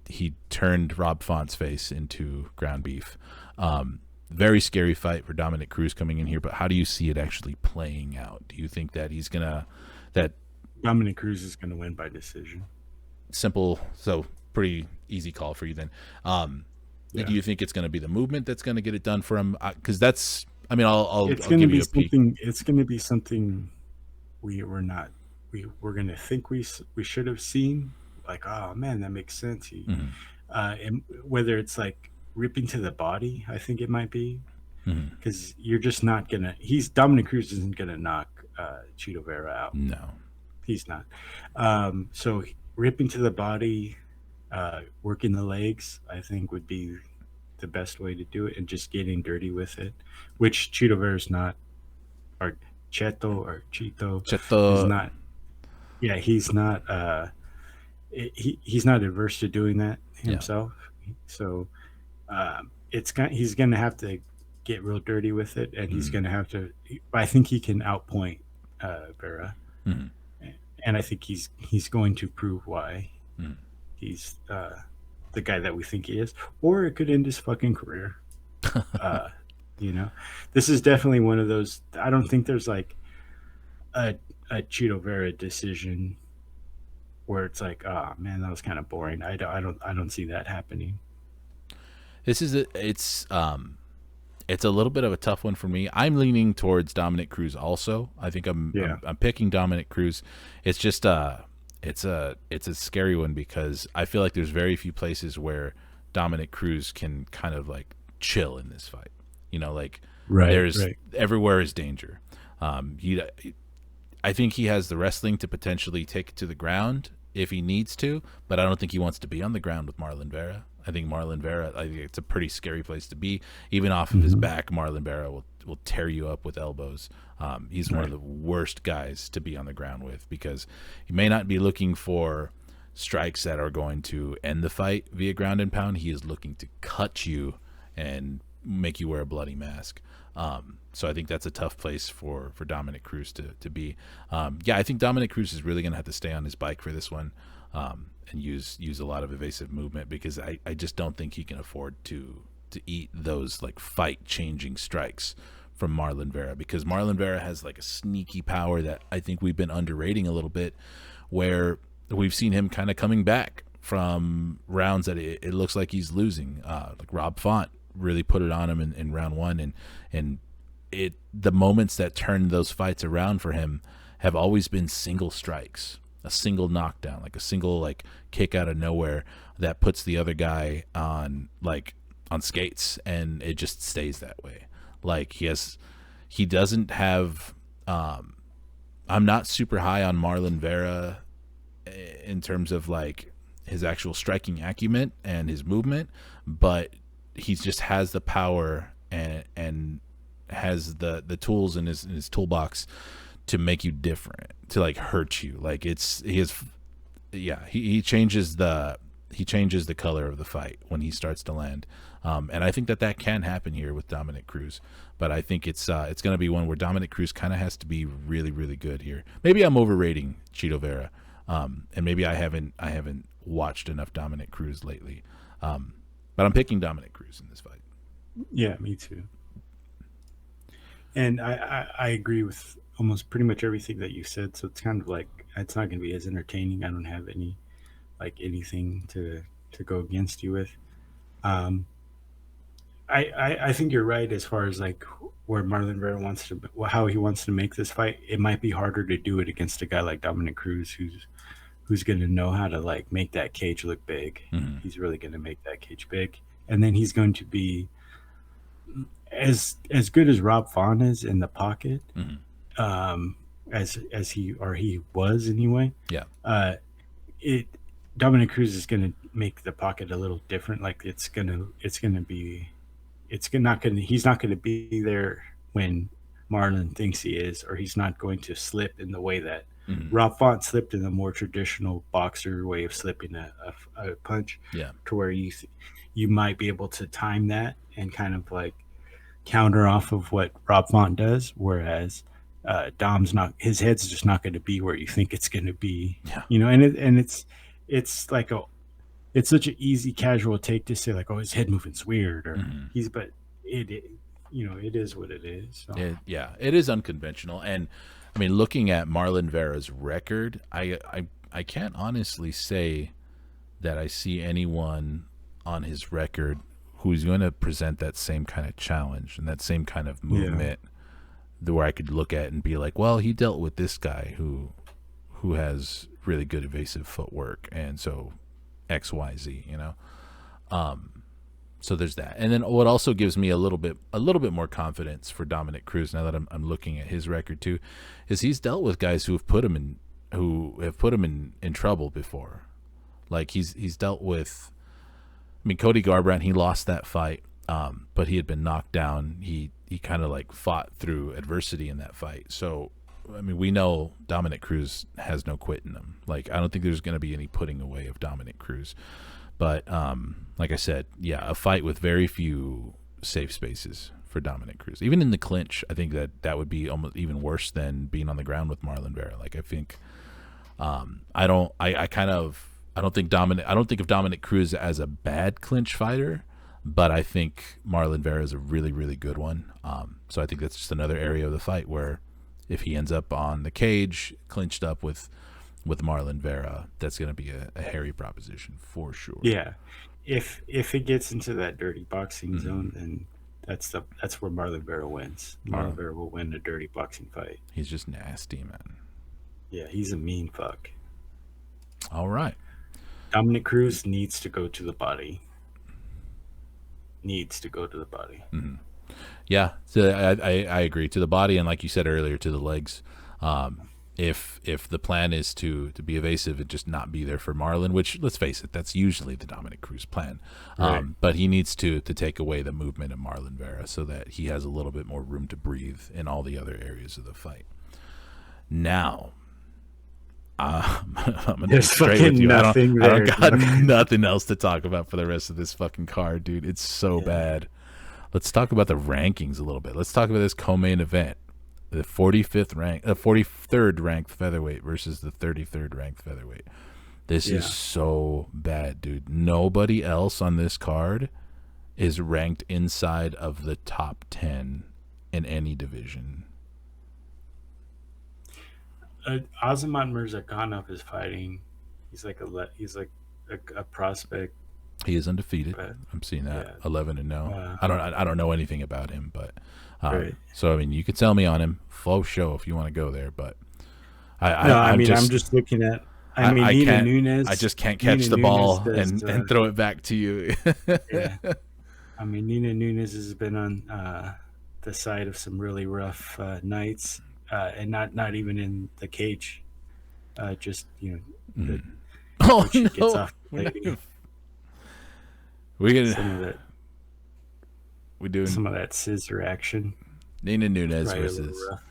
turned Rob Font's face into ground beef. Very scary fight for Dominic Cruz coming in here, but how do you see it actually playing out? Do you think that that Dominic Cruz is gonna win by decision? Simple, so pretty easy call for you then. Do you think it's going to be the movement that's going to get it done for him? Because that's, I mean, I'll give you a peek. It's going to be something we're going to think we should have seen. Like, oh man, that makes sense. And whether it's like ripping to the body, I think it might be, because you're just not gonna. Dominic Cruz isn't gonna knock Chito Vera out. No, he's not. So ripping to the body. Working the legs, I think, would be the best way to do it, and just getting dirty with it, which Chito Vera's not, or Cheto is not. Yeah, he's not. He's not averse to doing that himself. Yeah. So he's going to have to get real dirty with it, and he's going to have to. I think he can outpoint Vera, and I think he's going to prove why. He's the guy that we think he is, or it could end his fucking career. This is definitely one of those. I don't think there's like a Chito Vera decision where it's like, oh man, that was kind of boring. I don't see that happening. It's a little bit of a tough one for me. I'm leaning towards Dominic Cruz also. I think I'm picking Dominic Cruz. It's just it's a scary one, because I feel like there's very few places where Dominic Cruz can kind of like chill in this fight. Everywhere is danger. I think he has the wrestling to potentially take it to the ground if he needs to, but I don't think he wants to be on the ground with Marlon Vera. I think it's a pretty scary place to be. Even off of his back, Marlon Vera will tear you up with elbows. He's one of the worst guys to be on the ground with, because he may not be looking for strikes that are going to end the fight via ground and pound. He is looking to cut you and make you wear a bloody mask. So I think that's a tough place for Dominic Cruz to be. I think Dominic Cruz is really going to have to stay on his bike for this one, and use a lot of evasive movement, because I just don't think he can afford to eat those like fight changing strikes from Marlon Vera, because Marlon Vera has like a sneaky power that I think we've been underrating a little bit, where we've seen him kind of coming back from rounds that it looks like he's losing. Like Rob Font really put it on him in round one, and the moments that turned those fights around for him have always been single strikes, a single knockdown, like a single like kick out of nowhere that puts the other guy on skates, and it just stays that way. Like he doesn't have. I'm not super high on Marlon Vera in terms of like his actual striking acumen and his movement, but he just has the power and has the tools in his toolbox to make you different, to like hurt you. Like he changes the color of the fight when he starts to land. And I think that can happen here with Dominic Cruz, but I think it's going to be one where Dominic Cruz kind of has to be really, really good here. Maybe I'm overrating Chito Vera, and maybe I haven't watched enough Dominic Cruz lately. But I'm picking Dominic Cruz in this fight. Yeah, me too. And I agree with almost pretty much everything that you said. So it's kind of like it's not going to be as entertaining. I don't have anything to go against you with. Um, I think you're right as far as like where Marlon Vera how he wants to make this fight. It might be harder to do it against a guy like Dominic Cruz, who's going to know how to like make that cage look big. Mm-hmm. He's really going to make that cage big, and then he's going to be as good as Rob Font is in the pocket, as he was anyway. Yeah. It Dominic Cruz is going to make the pocket a little different. Like he's not going to be there when Marlon thinks he is, or he's not going to slip in the way that Rob Font slipped in the more traditional boxer way of slipping a punch. Yeah. To where you might be able to time that and kind of like counter off of what Rob Font does, whereas Dom's not. His head's just not going to be where you think it's going to be. Yeah. And it's like it's such an easy casual take to say like, oh, his head movement's weird, or but it is what it is. So. It is unconventional. And I mean, looking at Marlon Vera's record, I can't honestly say that I see anyone on his record who's going to present that same kind of challenge and that same kind of movement, where I could look at and be like, well, he dealt with this guy who has really good evasive footwork, and so XYZ, so there's that. And then what also gives me a little bit more confidence for Dominic Cruz, now that I'm looking at his record too, is he's dealt with guys who have put him in trouble before. Like he's dealt with, I mean, Cody Garbrandt, he lost that fight, but he had been knocked down. He kind of like fought through adversity in that fight. So I mean, we know Dominic Cruz has no quit in him. Like, I don't think there's going to be any putting away of Dominic Cruz. But like I said, a fight with very few safe spaces for Dominic Cruz. Even in the clinch, I think that would be almost even worse than being on the ground with Marlon Vera. Like, I think I don't think of Dominic Cruz as a bad clinch fighter, but I think Marlon Vera is a really, really good one. So I think that's just another area of the fight where if he ends up on the cage, clinched up with Marlon Vera, that's going to be a hairy proposition for sure. Yeah, if it gets into that dirty boxing zone, then that's where Marlon Vera wins. Marlon Vera will win a dirty boxing fight. He's just nasty, man. Yeah, he's a mean fuck. All right. Dominic Cruz needs to go to the body. Mm-hmm. Yeah, so I agree, to the body, and like you said earlier, to the legs. If the plan is to be evasive and just not be there for Marlon, which, let's face it, that's usually the Dominic Cruz plan. Right. But he needs to take away the movement of Marlon Vera so that he has a little bit more room to breathe in all the other areas of the fight. Now, I'm gonna be There's straight with fucking you. nothing I don't there. got nothing else to talk about for the rest of this fucking card, dude. It's so Yeah. bad. Let's talk about the rankings a little bit. Let's talk about this co-main event. The 43rd ranked featherweight versus the 33rd ranked featherweight. This Yeah. is so bad, dude. Nobody else on this card is ranked inside of the top 10 in any division. Azamat Mirzakhanov is fighting. He's like a prospect. He is undefeated. But I'm seeing that yeah. 11-0. I don't know anything about him, but Right. so I mean, you could tell me on him. Full show if you want to go there, but I'm just looking at. I mean, I Nina can't. Nunes. I just can't catch Nina the ball Nunes and throw it back to you. Yeah. I mean, Nina Nunes has been on the side of some really rough nights, and not even in the cage. Just the, Oh when she no! gets off the We're not lady, gonna- We're some gonna of that we're doing some of that scissor action. Nina Nunes Probably a little versus rough.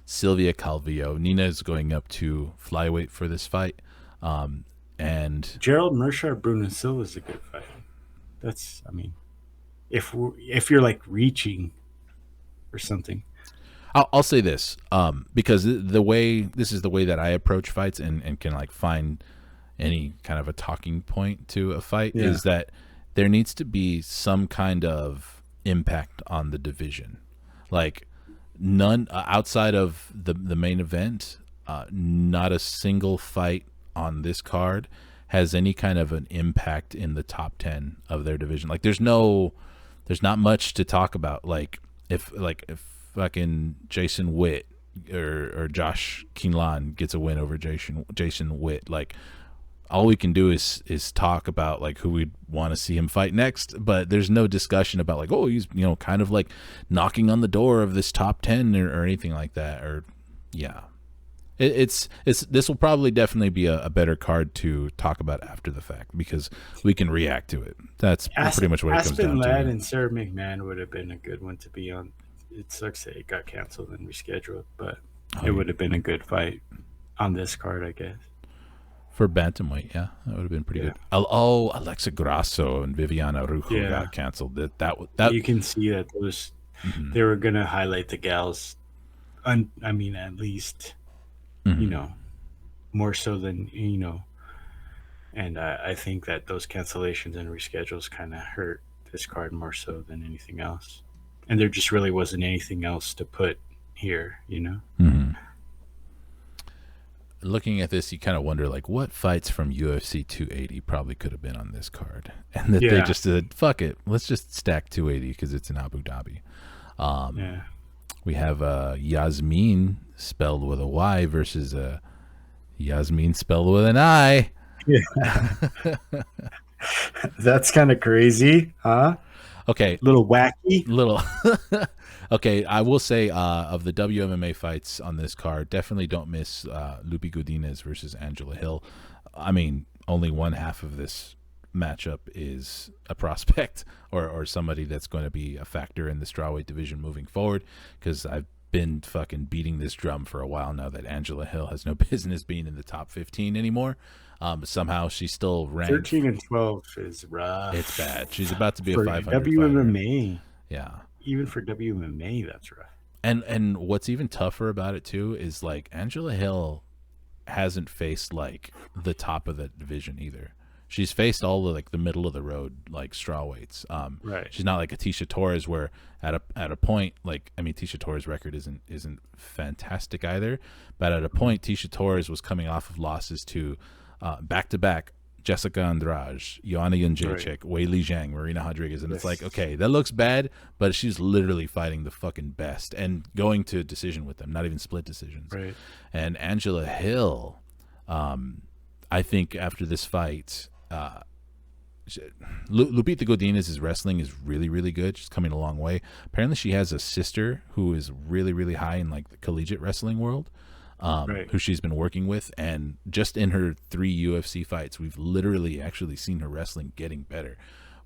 Sylvia Calvillo. Nina is going up to flyweight for this fight, and Gerald Mershar Bruno Silva is a good fight. That's if you're like reaching or something. I'll say this, because the way this is the way that I approach fights and can like find any kind of a talking point to a fight is that there needs to be some kind of impact on the division, like none outside of the main event. Not a single fight on this card has any kind of an impact in the top 10 of their division. Like there's not much to talk about. Like if fucking Jason Witt or Josh Kinlan gets a win over Jason Witt, like all we can do is talk about like who we'd want to see him fight next, but there's no discussion about like, oh, he's kind of like knocking on the door of this top 10 or anything like that. Or it's this will probably definitely be a better card to talk about after the fact because we can react to it. That's pretty much what it comes Aspen down Ladd to. and Sarah McMahon would have been a good one to be on. It sucks that it got canceled and rescheduled, but it would have been a good fight on this card, I guess. For bantamweight, yeah, that would have been pretty good. Oh, Alexa Grasso and Viviana Rujo got canceled. That you can see that those they were gonna highlight the gals. At least more so than And I think that those cancellations and reschedules kind of hurt this card more so than anything else. And there just really wasn't anything else to put here. Looking at this, you kind of wonder, like, what fights from UFC 280 probably could have been on this card, and that they just said, "Fuck it, let's just stack 280 because it's in Abu Dhabi." We have Yasmin spelled with a Y versus Yasmin spelled with an I. Yeah. That's kind of crazy, huh? Okay, little wacky. Okay, I will say of the WMMA fights on this card, definitely don't miss Lupi Godinez versus Angela Hill. I mean, only one half of this matchup is a prospect or somebody that's going to be a factor in the strawweight division moving forward, because I've been fucking beating this drum for a while now that Angela Hill has no business being in the top 15 anymore. Somehow she's still ranked 13 and 12 is rough. It's bad. She's about to be for a 500 WMMA. fighter. Yeah. Even for WMMA, that's rough. And what's even tougher about it too is like Angela Hill hasn't faced like the top of the division either. She's faced all the like the middle of the road like strawweights. Right. She's not like a Tisha Torres where at a point, like, I mean, Tisha Torres' record isn't fantastic either, but at a point Tisha Torres was coming off of losses to back to back Jessica Andrade, Joanna Jędrzejczyk, Weili Zhang, Marina Rodriguez, and it's like, okay, that looks bad, but she's literally fighting the fucking best and going to decision with them, not even split decisions. Right. And Angela Hill, I think after this fight, Lupita Godinez's wrestling is really, really good. She's coming a long way. Apparently, she has a sister who is really, really high in like the collegiate wrestling world. Who she's been working with, and just in her 3 UFC fights, we've literally actually seen her wrestling getting better,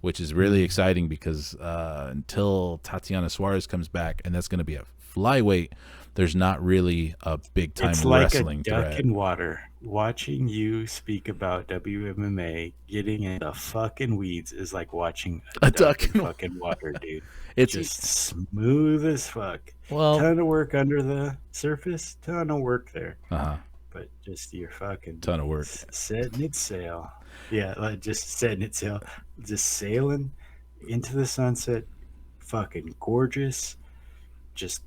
which is really exciting because until Tatiana Suarez comes back, and that's going to be a flyweight, there's not really a big time It's like a wrestling duck threat. in water. Watching you speak about WMMA getting in the fucking weeds is like watching a A duck duck in in fucking water, dude. it's Just smooth as fuck. well, Ton of work under the surface, ton of work there. uh-huh, But just you're fucking ton of work. setting it sail. Yeah, like just setting it sail. Just sailing into the sunset. Fucking gorgeous. Just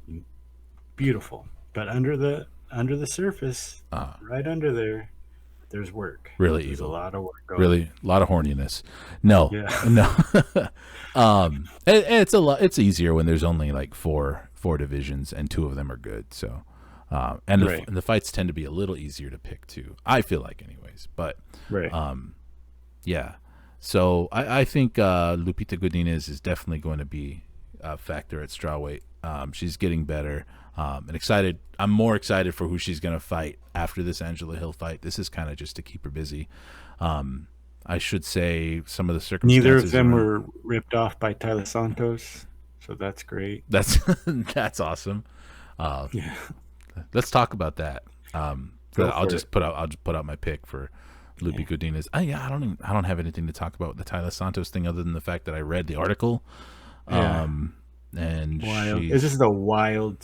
beautiful. But under the surface, Uh, right under there, there's work. really There's evil. a lot of work going. Really, a lot of horniness. No, Yeah. no. And it's a lot. It's easier when there's only like four divisions and two of them are good. So, and Right. the fights tend to be a little easier to pick too. I feel like, anyways. But Right. yeah. So I think Lupita Godinez is definitely going to be a factor at strawweight. She's getting better. And excited. I'm more excited for who she's going to fight after this Angela Hill fight. This is kind of just to keep her busy. I should say some of the circumstances. Neither of them around- were ripped off by Tyler Santos, so that's great. That's that's awesome. Yeah. Let's talk about that. Go I'll for just it. put out my pick for Lupi Godinez. I don't have anything to talk about with the Tyler Santos thing other than the fact that I read the article. Yeah. And Wild. she's- It's just a wild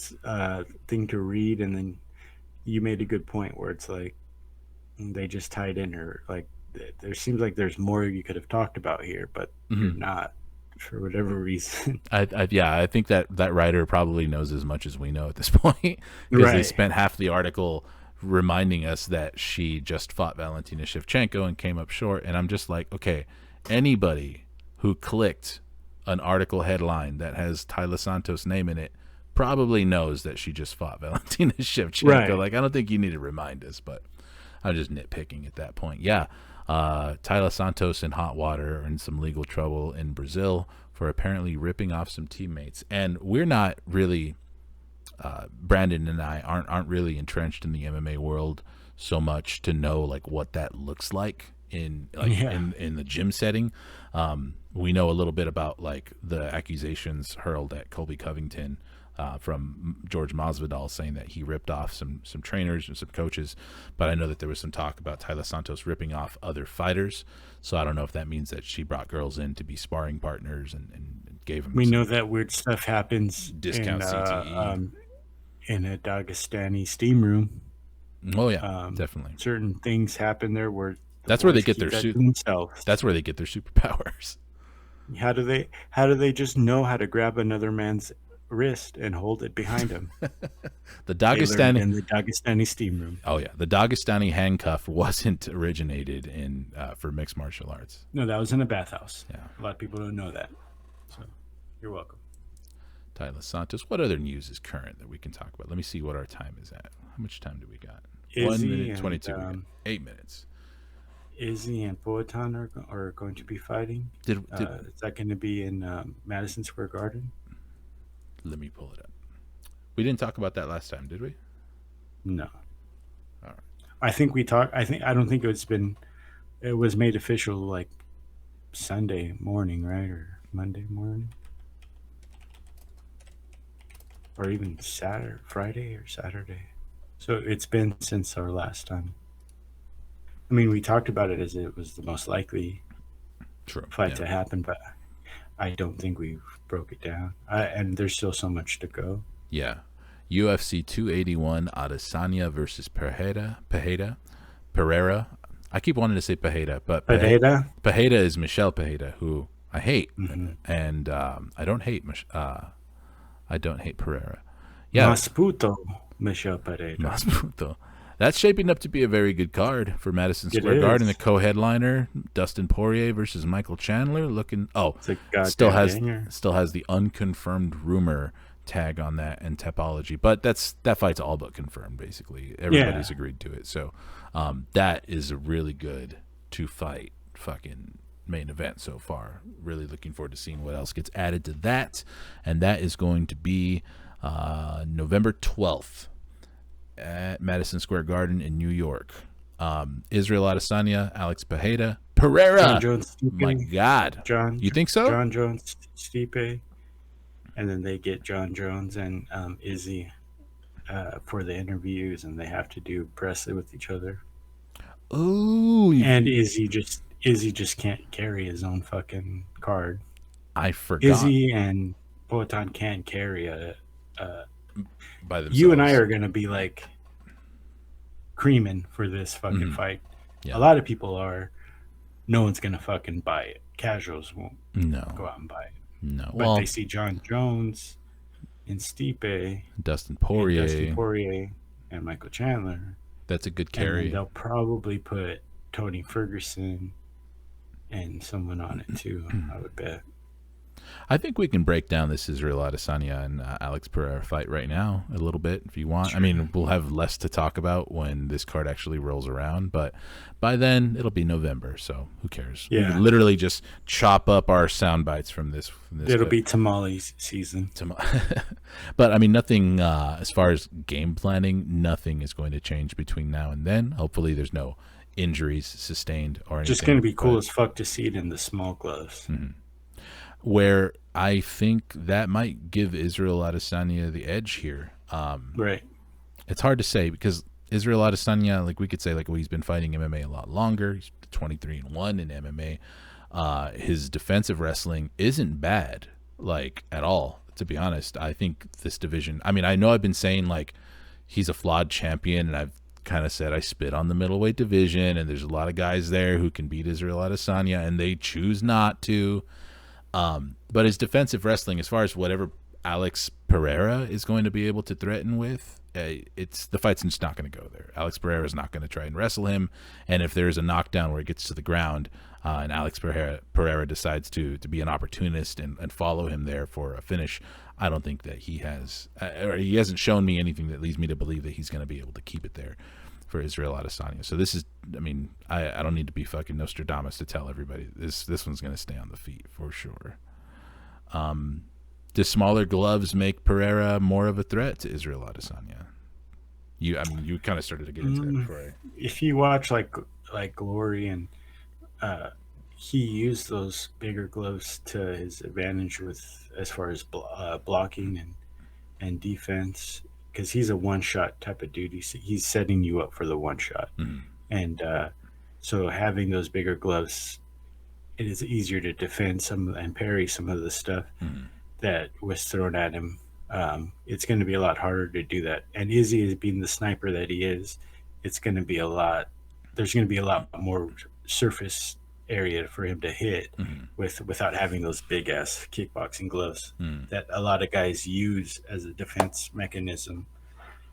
thing to read, and then you made a good point where it's like they just tied in her. Like there seems like there's more you could have talked about here, but you're not for whatever reason. I think that writer probably knows as much as we know at this point because they Right. spent half the article reminding us that she just fought Valentina Shevchenko and came up short. And I'm just like, okay, anybody who clicked an article headline that has Tyler Santos' name in it probably knows that she just fought Valentina Shevchenko. Right. Like, I don't think you need to remind us, but I'm just nitpicking at that point. Yeah, Tyler Santos in hot water and some legal trouble in Brazil for apparently ripping off some teammates. And we're not really, Brandon and I aren't really entrenched in the MMA world so much to know like what that looks like in the gym setting. We know a little bit about like the accusations hurled at Colby Covington from George Masvidal saying that he ripped off some trainers and some coaches, but I know that there was some talk about Tyler Santos ripping off other fighters. So I don't know if that means that she brought girls in to be sparring partners and gave them. We know that weird stuff happens Discount in, CTE. In a Dagestani steam room. Oh yeah, definitely. Certain things happen there where That's where they boys get keep their that suit. to themselves. That's where they get their superpowers. How do they just know how to grab another man's wrist and hold it behind him? The They learned Dagestani. in the Dagestani steam room. Oh yeah, the Dagestani handcuff wasn't originated in for mixed martial arts. No, that was in a bathhouse. Yeah. A lot of people don't know that. So you're welcome. Tyler Santos. What other news is current that we can talk about? Let me see what our time is at. How much time do we got? Izzy 1 minute and, 22. We got 8 minutes. Izzy and Poatan are going to be fighting. Did Is that going to be in Madison Square Garden? let me pull it up. We didn't talk about that last time, did we? No. All right. I think we talked. I don't think it was made official like Sunday morning, right, or Monday morning, or even Friday or Saturday. So it's been since our last time. I mean, we talked about it as it was the most likely True. fight Yeah. to happen, but I don't think we broke it down. And there's still so much to go. Yeah. UFC 281 Adesanya versus Pereira. I keep wanting to say Pereira, but Pereira? Pereira is Michelle Pereira, who I hate, Mhm. and I don't hate Pereira. Yeah, Masputo, Michelle Pereira. Masputo. That's shaping up to be a very good card for Madison It Square Garden. is. The co-headliner, Dustin Poirier versus Michael Chandler. It's a goddamn still has banger. the unconfirmed rumor tag on that and Tapology, but that fight's all but confirmed. Basically, everybody's agreed to it. So that is a really good two-fight fucking main event so far. Really looking forward to seeing what else gets added to that, and that is going to be November 12th at Madison Square Garden in New York. Israel Adesanya, Alex Pereira. John Jones, Stipe. My God, you think so? John Jones, Stipe, and then they get John Jones and Izzy for the interviews, and they have to do press with each other. Oh, And Izzy just can't carry his own fucking card. I forgot Izzy and Poatan can't carry a. by You and I themselves. are gonna be like creaming for this fucking Hmm. fight. A Yeah. lot of people are. No one's gonna fucking buy it. Casuals won't No. go out and buy it. No. But they Well, see John Jones and Stipe Dustin and Dustin Poirier, Poirier and Michael Chandler, that's a good and then carry. they'll probably put Tony Ferguson and someone on it too. I would bet. I think we can break down this Israel Adesanya and Alex Pereira fight right now a little bit if you want. I Sure. mean, we'll have less to talk about when this card actually rolls around, but by then it'll be November, so who cares? We can Yeah, literally just chop up our sound bites from this it'll clip. be tamales season. But I mean, nothing as far as game planning, nothing is going to change between now and then. Hopefully, there's no injuries sustained or Just gonna anything. be cool But as fuck to see it in the small gloves. where I think that might give Israel Adesanya the edge here. Right. It's hard to say because Israel Adesanya, like we could say, like well, he's been fighting MMA a lot longer. He's 23-1 in MMA. His defensive wrestling isn't bad, like at all. To be honest, I think this division. I mean, I know I've been saying like he's a flawed champion, and I've kind of said I spit on the middleweight division, and there's a lot of guys there who can beat Israel Adesanya, and they choose not to. But his defensive wrestling, as far as whatever Alex Pereira is going to be able to threaten with, it's the fight's just not going to go there. Alex Pereira is not going to try and wrestle him, and if there's a knockdown where it gets to the ground, and Alex Pereira decides to be an opportunist and follow him there for a finish, I don't think that he has, or he hasn't shown me anything that leads me to believe that he's going to be able to keep it there for Israel Adesanya. So this is, I mean, I don't need to be fucking Nostradamus to tell everybody this one's going to stay on the feet for sure. Do smaller gloves make Pereira more of a threat to Israel Adesanya? I mean, you kind of started to get into that Mm, before. if you watch like Glory and uh, he used those bigger gloves to his advantage with as far as blocking and defense because he's a one shot type of dude. He's setting you up for the one shot, Mm, and so having those bigger gloves, it is easier to defend some and parry some of the stuff mm, that was thrown at him. It's going to be a lot harder to do that. And Izzy is being the sniper that he is. It's going to be a lot. There's going to be a lot more surface area for him to hit mm, without having those big ass kickboxing gloves mm. that a lot of guys use as a defense mechanism.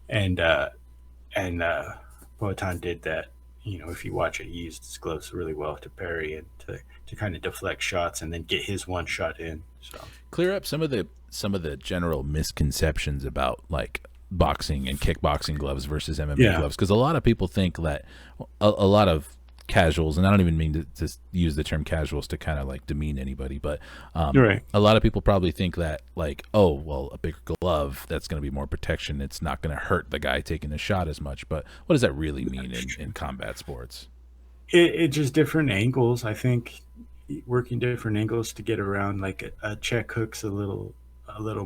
And Botan did that. You know, if you watch it, he used his gloves really well to parry and to kind of deflect shots and then get his one shot in. So Clear up some of the general misconceptions about like boxing and kickboxing gloves versus MMA yeah, gloves, because a lot of people think that a lot of casuals, and I don't even mean to use the term casuals to kind of like demean anybody, but you're right. a lot of people probably think that like, oh well, a bigger glove, that's going to be more protection, it's not going to hurt the guy taking the shot as much. But what does that really mean in combat sports? It just different angles. I think working different angles to get around like a check hook's a little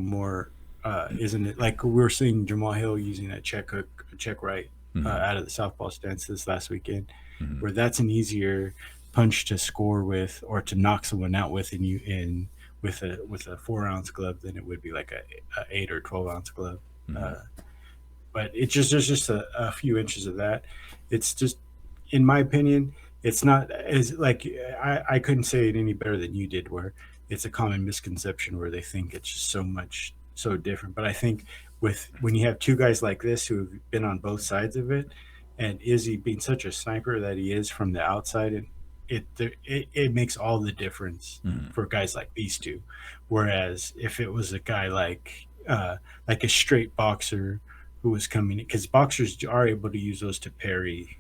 more, isn't it? Like we were seeing Jamal Hill using a check hook, a check right Hmm. out of the southpaw stance this last weekend, Hmm. where that's an easier punch to score with or to knock someone out with with a 4 ounce glove than it would be like a 8 or 12 ounce glove. Hmm. Uh, but it's just there's just a few inches of that. It's just, in my opinion, it's not as like I couldn't say it any better than you did. Where it's a common misconception where they think it's just so different. But I think with when you have two guys like this who have been on both sides of it, and Izzy being such a sniper that he is from the outside, and it makes all the difference Hmm. for guys like these two. Whereas if it was a guy like a straight boxer who was coming, because boxers are able to use those to parry,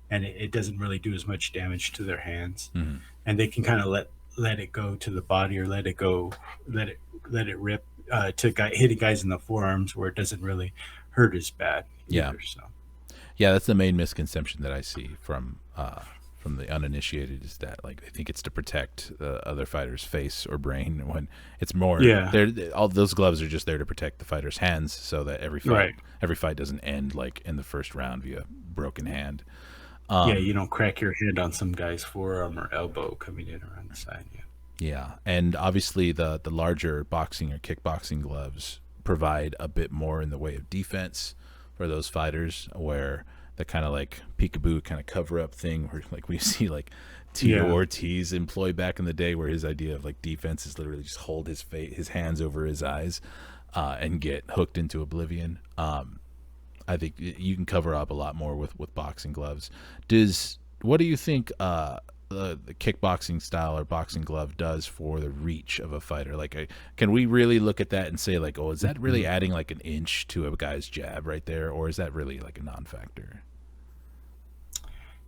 and it doesn't really do as much damage to their hands, Hmm. and they can kind of let it go to the body or let it go, let it let it rip hitting guys in the forearms where it doesn't really hurt as bad Yeah. either. So Yeah, that's the main misconception that I see from the uninitiated is that like they think it's to protect the other fighter's face or brain, when it's more Yeah. all those gloves are just there to protect the fighter's hands, so that Right. every fight doesn't end like in the first round via broken hand. Yeah, you don't crack your head on some guy's forearm or elbow coming in around the side. Yeah. Yeah, and obviously the larger boxing or kickboxing gloves provide a bit more in the way of defense for those fighters, where the kind of like peekaboo kind of cover up thing, where like we see like Tito Yeah. Ortiz employ back in the day, where his idea of like defense is literally just hold his hands over his eyes, and get hooked into oblivion. I think you can cover up a lot more with boxing gloves. What do you think the kickboxing style or boxing glove does for the reach of a fighter? Like, can we really look at that and say like, oh, is that really adding like an inch to a guy's jab right there, or is that really like a non-factor?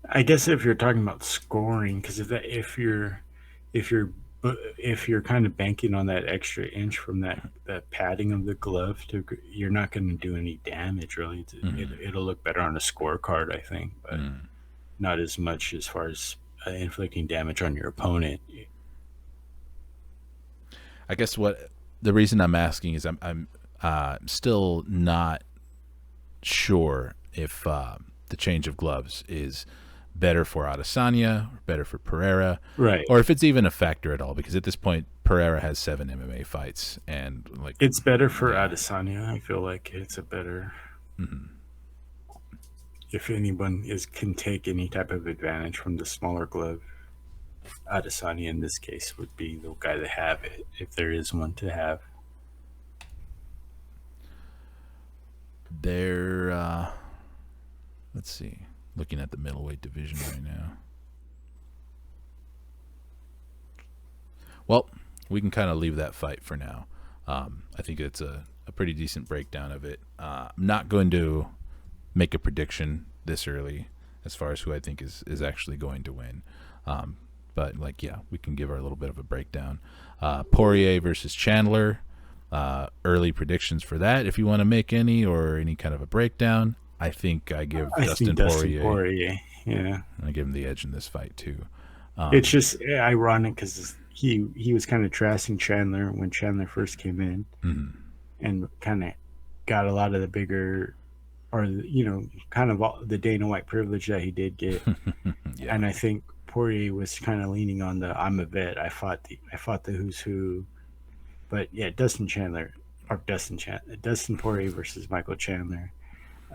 I guess if you're talking about scoring, because if you're if you're kind of banking on that extra inch from that padding of the glove, you're not going to do any damage really. It'll look better on a scorecard, I think, but not as much as far as inflicting damage on your opponent. I guess what the reason I'm asking is I'm still not sure if the change of gloves is better for Adesanya or better for Pereira, Right. or if it's even a factor at all, because at this point Pereira has 7 MMA fights, and like It's better for Adesanya. I feel like it's a better. If anyone can take any type of advantage from the smaller glove, Adesanya in this case would be the guy to have it, if there is one to have. they're let's see, looking at the middleweight division right now. Well, we can kind of leave that fight for now. I think it's a pretty decent breakdown of it. I'm not going to make a prediction this early as far as who I think is actually going to win. But like, yeah, we can give our little bit of a breakdown. Poirier versus Chandler. Early predictions for that, if you want to make any, or any kind of a breakdown. I think I give Dustin Poirier. Yeah, I give him the edge in this fight too. it's just ironic because he was kind of trashing Chandler when Chandler first came in, and kind of got a lot of the bigger, or kind of all the Dana White privilege that he did get. Yeah. And I think Poirier was kind of leaning on the I'm a vet. I fought the who's who. But yeah, Dustin Poirier versus Michael Chandler.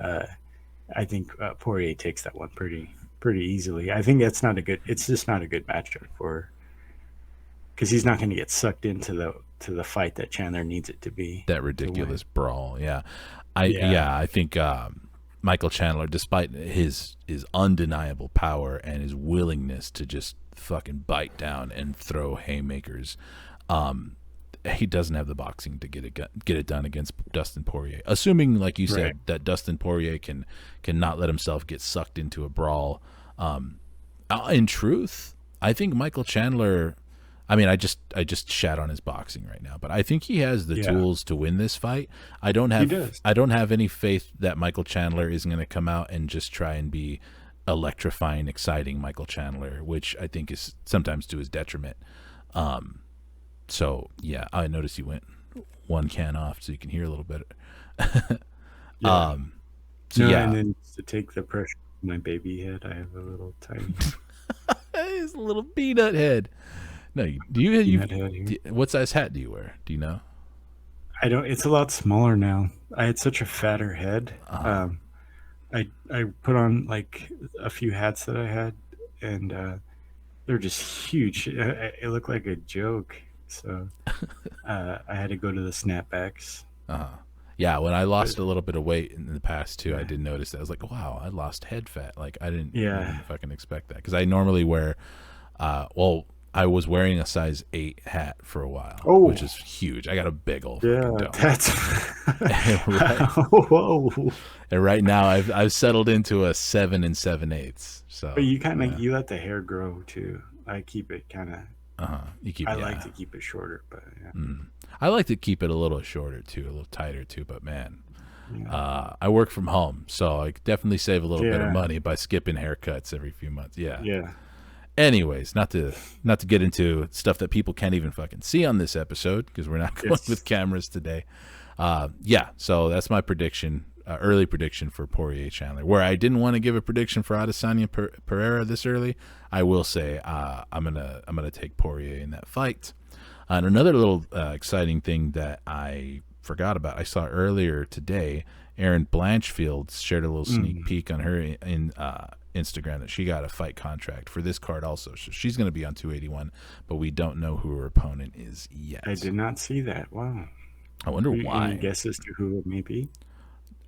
I think Poirier takes that one pretty easily. I think that's not a good. It's just not a good matchup for, because he's not going to get sucked into the fight that Chandler needs it to be. That ridiculous brawl. Yeah, I think Michael Chandler, despite his undeniable power and his willingness to just fucking bite down and throw haymakers, he doesn't have the boxing to get it done against Dustin Poirier. Assuming, like you said, that Dustin Poirier can not let himself get sucked into a brawl. In truth, I think Michael Chandler. I mean, I just shat on his boxing right now, but I think he has the tools to win this fight. I don't have any faith that Michael Chandler is going to come out and just try and be electrifying, exciting Michael Chandler, which I think is sometimes to his detriment. So yeah, I noticed you went one can off, so you can hear a little bit. And then to take the pressure off my baby head, I have a little tiny. It's a little peanut head. No, what size hat do you wear? Do you know? I don't. It's a lot smaller now. I had such a fatter head. I put on like a few hats that I had, and they're just huge. It looked like a joke. So I had to go to the snapbacks. Yeah, when I lost a little bit of weight in the past too, I did notice that. I was like, wow, I lost head fat. Like I didn't fucking expect that, because I normally wear I was wearing a size 8 hat for a while, which is huge. I got a big old fucking dome. That's Whoa. And right now I've settled into a 7 7/8. So but you let the hair grow too. I keep it kind of I like to keep it shorter, but I like to keep it a little shorter too, a little tighter too. But man, I work from home, so I definitely save a little bit of money by skipping haircuts every few months. Yeah. Anyways, not to get into stuff that people can't even fucking see on this episode because we're not going with Yes. cameras today. Yeah, so that's my prediction, early prediction for Poirier Chandler. Where I didn't want to give a prediction for Adesanya Pereira this early, I will say I'm gonna take Poirier in that fight. And another little exciting thing that I forgot about, I saw earlier today, Erin Blanchfield shared a little sneak Mm. peek on her in Instagram that she got a fight contract for this card also. So she's going to be on 281, but we don't know who her opponent is I yet. did not see that. Wow. I wonder Any why. guesses to who it may be?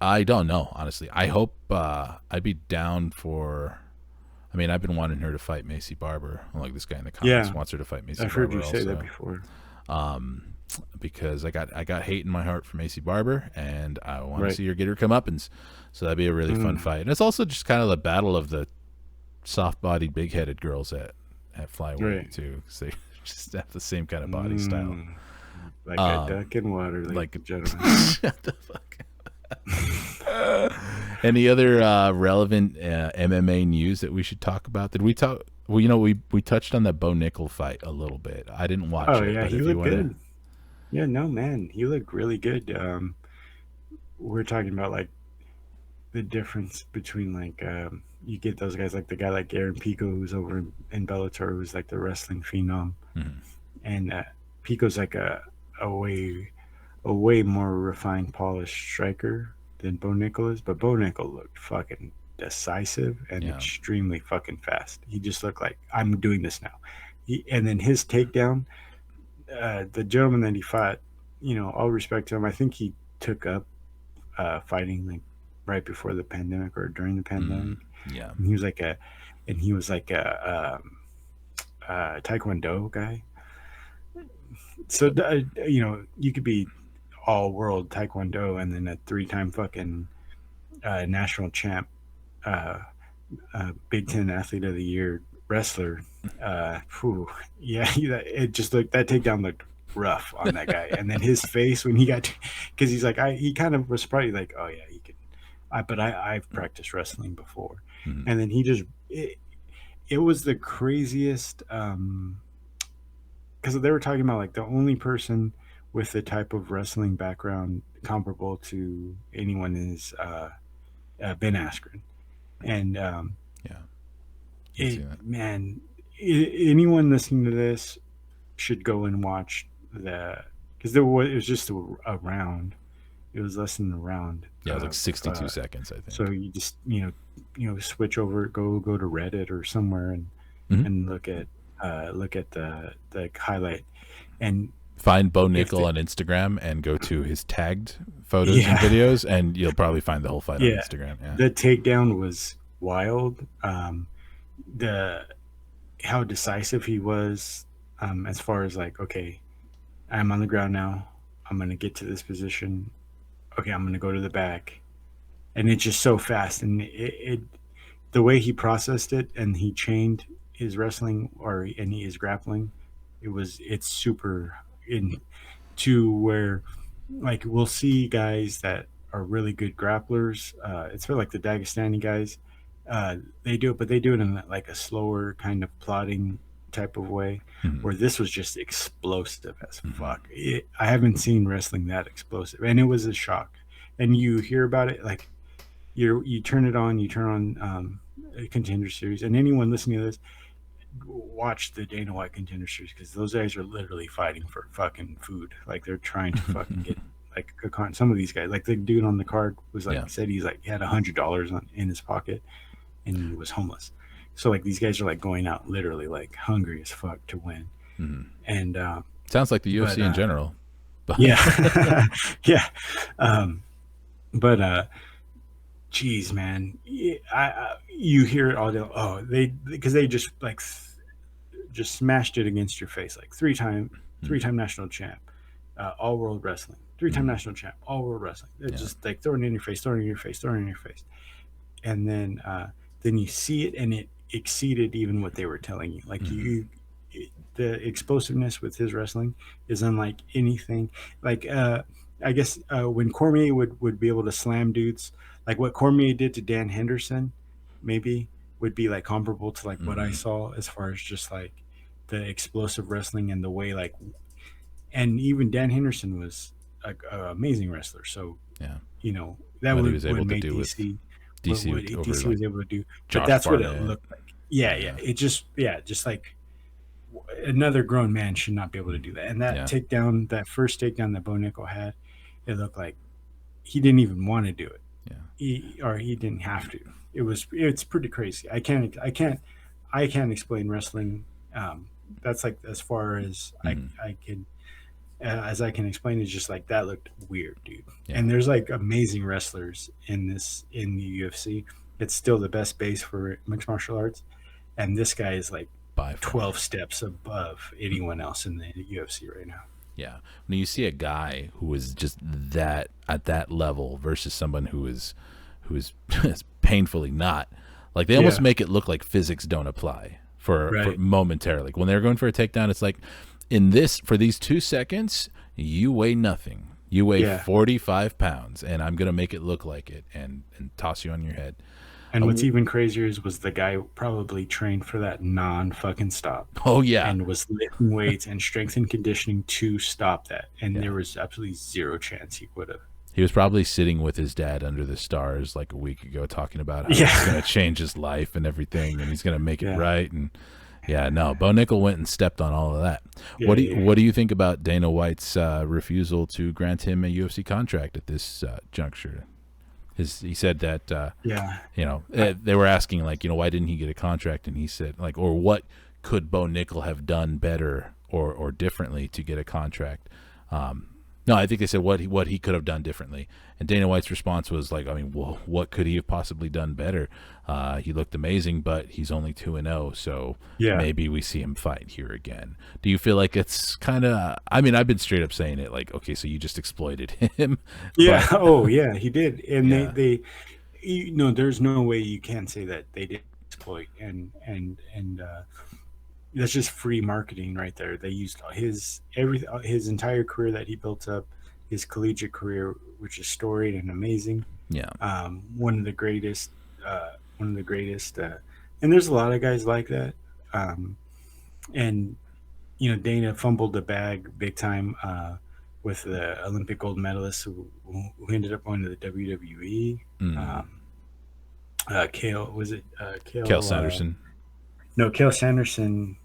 I don't know, honestly. I hope I'd be down for. I mean, I've been wanting her to fight Macy Barber. Like this guy in the comments Yeah, wants her to fight Macy I've heard Barber you say that also. before. Because I got hate in my heart for Macy Barber, and I want to Right. see her get her comeuppance. So that'd be a really fun Mm. fight. And it's also just kind of the battle of the soft-bodied, big-headed girls at flyweight Right. too, because they just have the same kind of body style. Mm. Like a Um, duck in water, ladies like and gentlemen. shut the fuck. Any other relevant MMA news that we should talk about? Did we talk? Well, we touched on that Bo Nickel fight a little bit. I didn't watch Oh it, yeah, but he if you looked want to, good. Yeah, no man, he looked really good. We're talking about like the difference between like you get those guys like the guy like Aaron Pico who's over in Bellator who's like the wrestling phenom, and Pico's like a way more refined, polished striker than Bo Nickel is. But Bo Nickel looked fucking decisive and yeah, extremely fucking fast. He just looked like I'm doing this now. And then his takedown, the gentleman that he fought, all respect to him. I think he took up fighting like right before the pandemic or during the pandemic. yeah, And he was like a Taekwondo guy. So you could be all world Taekwondo and then a 3-time fucking national champ, uh, Big Ten Athlete of the Year wrestler. Whew, yeah, it just looked that takedown looked rough on that guy, and then his face when he got because he's like he kind of was probably like, oh yeah, he could. I've practiced wrestling before, and then he just it was the craziest because they were talking about like the only person with the type of wrestling background comparable to anyone is Ben Askren, and yeah. I've it seen that. man, anyone listening to this should go and watch the because it was just a round. It was less than a round. Yeah, it was like 62 seconds, I So think. you just switch over, go to Reddit or somewhere and Mhm. look at the highlight and Find Bo if Nickel the, on Instagram and go to his tagged photos and yeah videos, and you'll probably find the whole fight on yeah Instagram. Yeah. the takedown was wild. The how decisive he was, as far as like, okay, I'm on the ground now. I'm gonna get to this position. Okay, I'm gonna go to the back, and it's just so fast. And it the way he processed it and he chained his wrestling and he is grappling, it's super in to where like we'll see guys that are really good grapplers. It's for like the Dagestani guys. They do it, but they do it in like a slower kind of plodding type of way. Mhm. Where this was just explosive as Mhm. fuck. I haven't seen wrestling that explosive, and it was a shock. And you hear about it like you turn it on, you turn on a Contender Series, and anyone listening to this, watch the Dana White Contender Series because those guys are literally fighting for fucking food. Like they're trying to fucking get like some of these guys. Like the dude on the card was like Yeah. said he's like he had $100 in his pocket and he was homeless. So like these guys are like going out literally like hungry as fuck to win. And Sounds like the but UFC in general. But yeah, yeah. Um, but geez, man, you hear it all day. Oh, because they just like just smashed it against your face like three-time national champ, all world wrestling, three-time national champ, all world wrestling. They're Yeah. just like throwing it in your face, throwing it in your face, throwing it in your face, and then you see it and it exceeded even what they were telling you. Like the explosiveness with his wrestling is unlike anything. Like I guess when Cormier would be able to slam dudes, like what Cormier did to Dan Henderson, maybe would be like comparable to like what I Mm-hmm. saw as far as just like the explosive wrestling and the way like, and even Dan Henderson was a amazing wrestler. So Yeah. that What he was would able to make do with DC DC what over DC like was able to do, but Josh that's what it Barnett. looked like. Yeah, yeah. Yeah. It just just like another grown man should not be able to do that. And that Yeah. takedown, that first takedown that Bo Nickel had, it looked like he didn't even want to do it. Yeah. He didn't have to. It's pretty crazy. I can't explain wrestling. That's like as far as Mm-hmm. I can as I can explain. It's just like that looked weird, dude. Yeah. And there's like amazing wrestlers in the UFC. It's still the best base for mixed martial arts, and this guy is like By far. 12 steps above anyone else in the UFC right now. Yeah. When you see a guy who is just that at that level versus someone who is painfully not, like they almost Yeah, make it look like physics don't apply for right. momentarily. Like when they're going for a takedown, it's like in this for these 2 seconds, you weigh nothing. You weigh Yeah. 45 pounds, and I'm gonna make it look like it and toss you on your head. And what's Uh, even crazier is was the guy probably trained for that non fucking stop oh yeah, and was lifting weights and strength and conditioning to stop that. And yeah. there was absolutely zero chance he would have. He was probably sitting with his dad under the stars like a week ago, talking about how it's Yeah. going to change his life and everything, and he's going to make it Yeah. right. And yeah, no, Bo Nickel went and stepped on all of that. Yeah. Yeah. What do you think about Dana White's refusal to grant him a UFC contract at this juncture? He said that Yeah. they were asking like why didn't he get a contract, and he said like or what could Bo Nickel have done better or differently to get a contract. No, I think they said what he could have done differently, and Dana White's response was like, I mean, well, what could he have possibly done better? He looked amazing, but he's only 2-0, so Yeah. maybe we see him fight here again. Do you feel like it's kind of? I mean, I've been straight up saying it, like, okay, so you just exploited him, Yeah. but Oh, yeah. He did. And yeah, there's no way you can say that they did exploit and that's just free marketing right there. They used his entire career that he built up, his collegiate career, which is storied and amazing. yeah, One of the greatest, one of the greatest, and there's a lot of guys like that. Um, and Dana fumbled the bag big time with the Olympic gold medalist who ended up going to the WWE. mm. Um, Kale was it Kel Kale? Sanderson, No, Kale Sanderson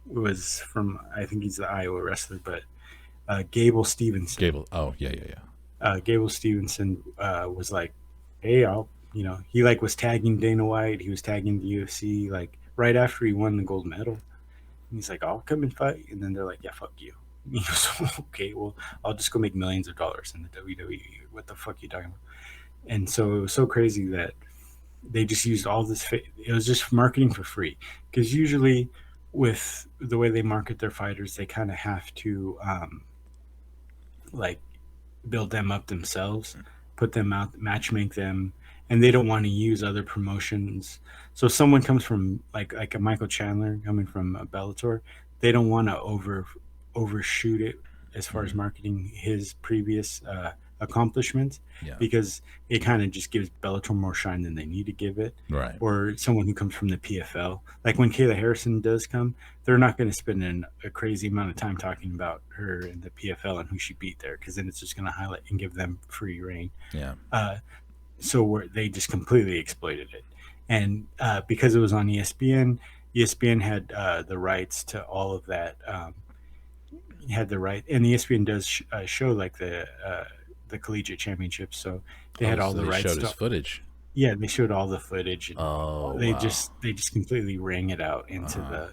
was from, I think he's the Iowa wrestler, but Gable Stevenson. Gable. Oh yeah, yeah, yeah. Gable Stevenson was like, hey, he like was tagging Dana White. He was tagging the UFC like right after he won the gold medal. And he's like, I'll come and fight. And then they're like, yeah, fuck you. He goes, okay, well, I'll just go make millions of dollars in the WWE. What the fuck are you talking about? And so it was so crazy that they just used all this. It was just marketing for free because usually with the way they market their fighters, they kind of have to like build them up themselves, put them out, match make them, and they don't want to use other promotions. So if someone comes from like a Michael Chandler coming from a Bellator, they don't want to overshoot it as far as Mm. marketing his previous accomplishments Yeah, because it kind of just gives Bellator more shine than they need to give it. right. Or someone who comes from the PFL, like when Kayla Harrison does come, they're not going to spend a crazy amount of time talking about her in the PFL and who she beat there, because then it's just going to highlight and give them free reign. Yeah, Uh, so they just completely exploited it, and because it was on ESPN, ESPN had the rights to all of that. Had the right, and ESPN does show like the collegiate championships, so they oh, had all so the they rights showed his to. footage. Yeah, they showed all the footage, and Oh they wow. just they just completely rang it out into Uh-huh. the.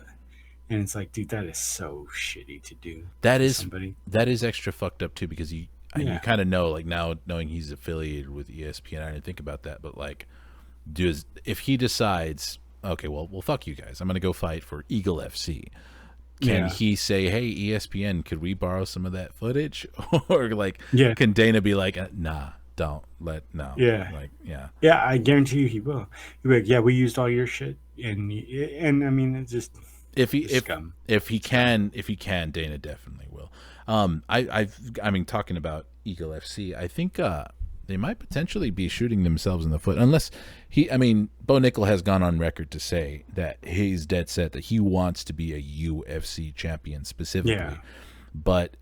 And it's like, dude, that is so shitty to do That to is somebody. that is extra fucked up too, because you Yeah, kind of know, like, now knowing he's affiliated with ESPN. I didn't think about that, but like, if he decides, okay, well, fuck you guys, I'm gonna go fight for Eagle FC. Can yeah, he say, hey, ESPN, could we borrow some of that footage? Or like, yeah, can Dana be like, nah, don't let no, yeah, like, yeah, yeah. I guarantee you, he will. He'll be like, yeah, we used all your shit, and I mean, it's if he just scum, if he scum. can Dana definitely will. I mean, talking about Eagle FC, I think they might potentially be shooting themselves in the foot unless Bo Nickel has gone on record to say that he's dead set that he wants to be a UFC champion Yeah. specifically. But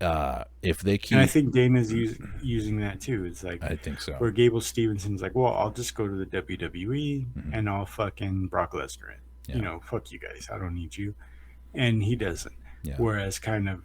if they And I keep, think Dana's using that too. It's like I think so. where Gable Stevenson's like, well, I'll just go to the WWE Hmm. and I'll fucking Brock Lesnar it. Yeah, Fuck you guys. I don't need you. And he doesn't. yeah, Whereas kind of,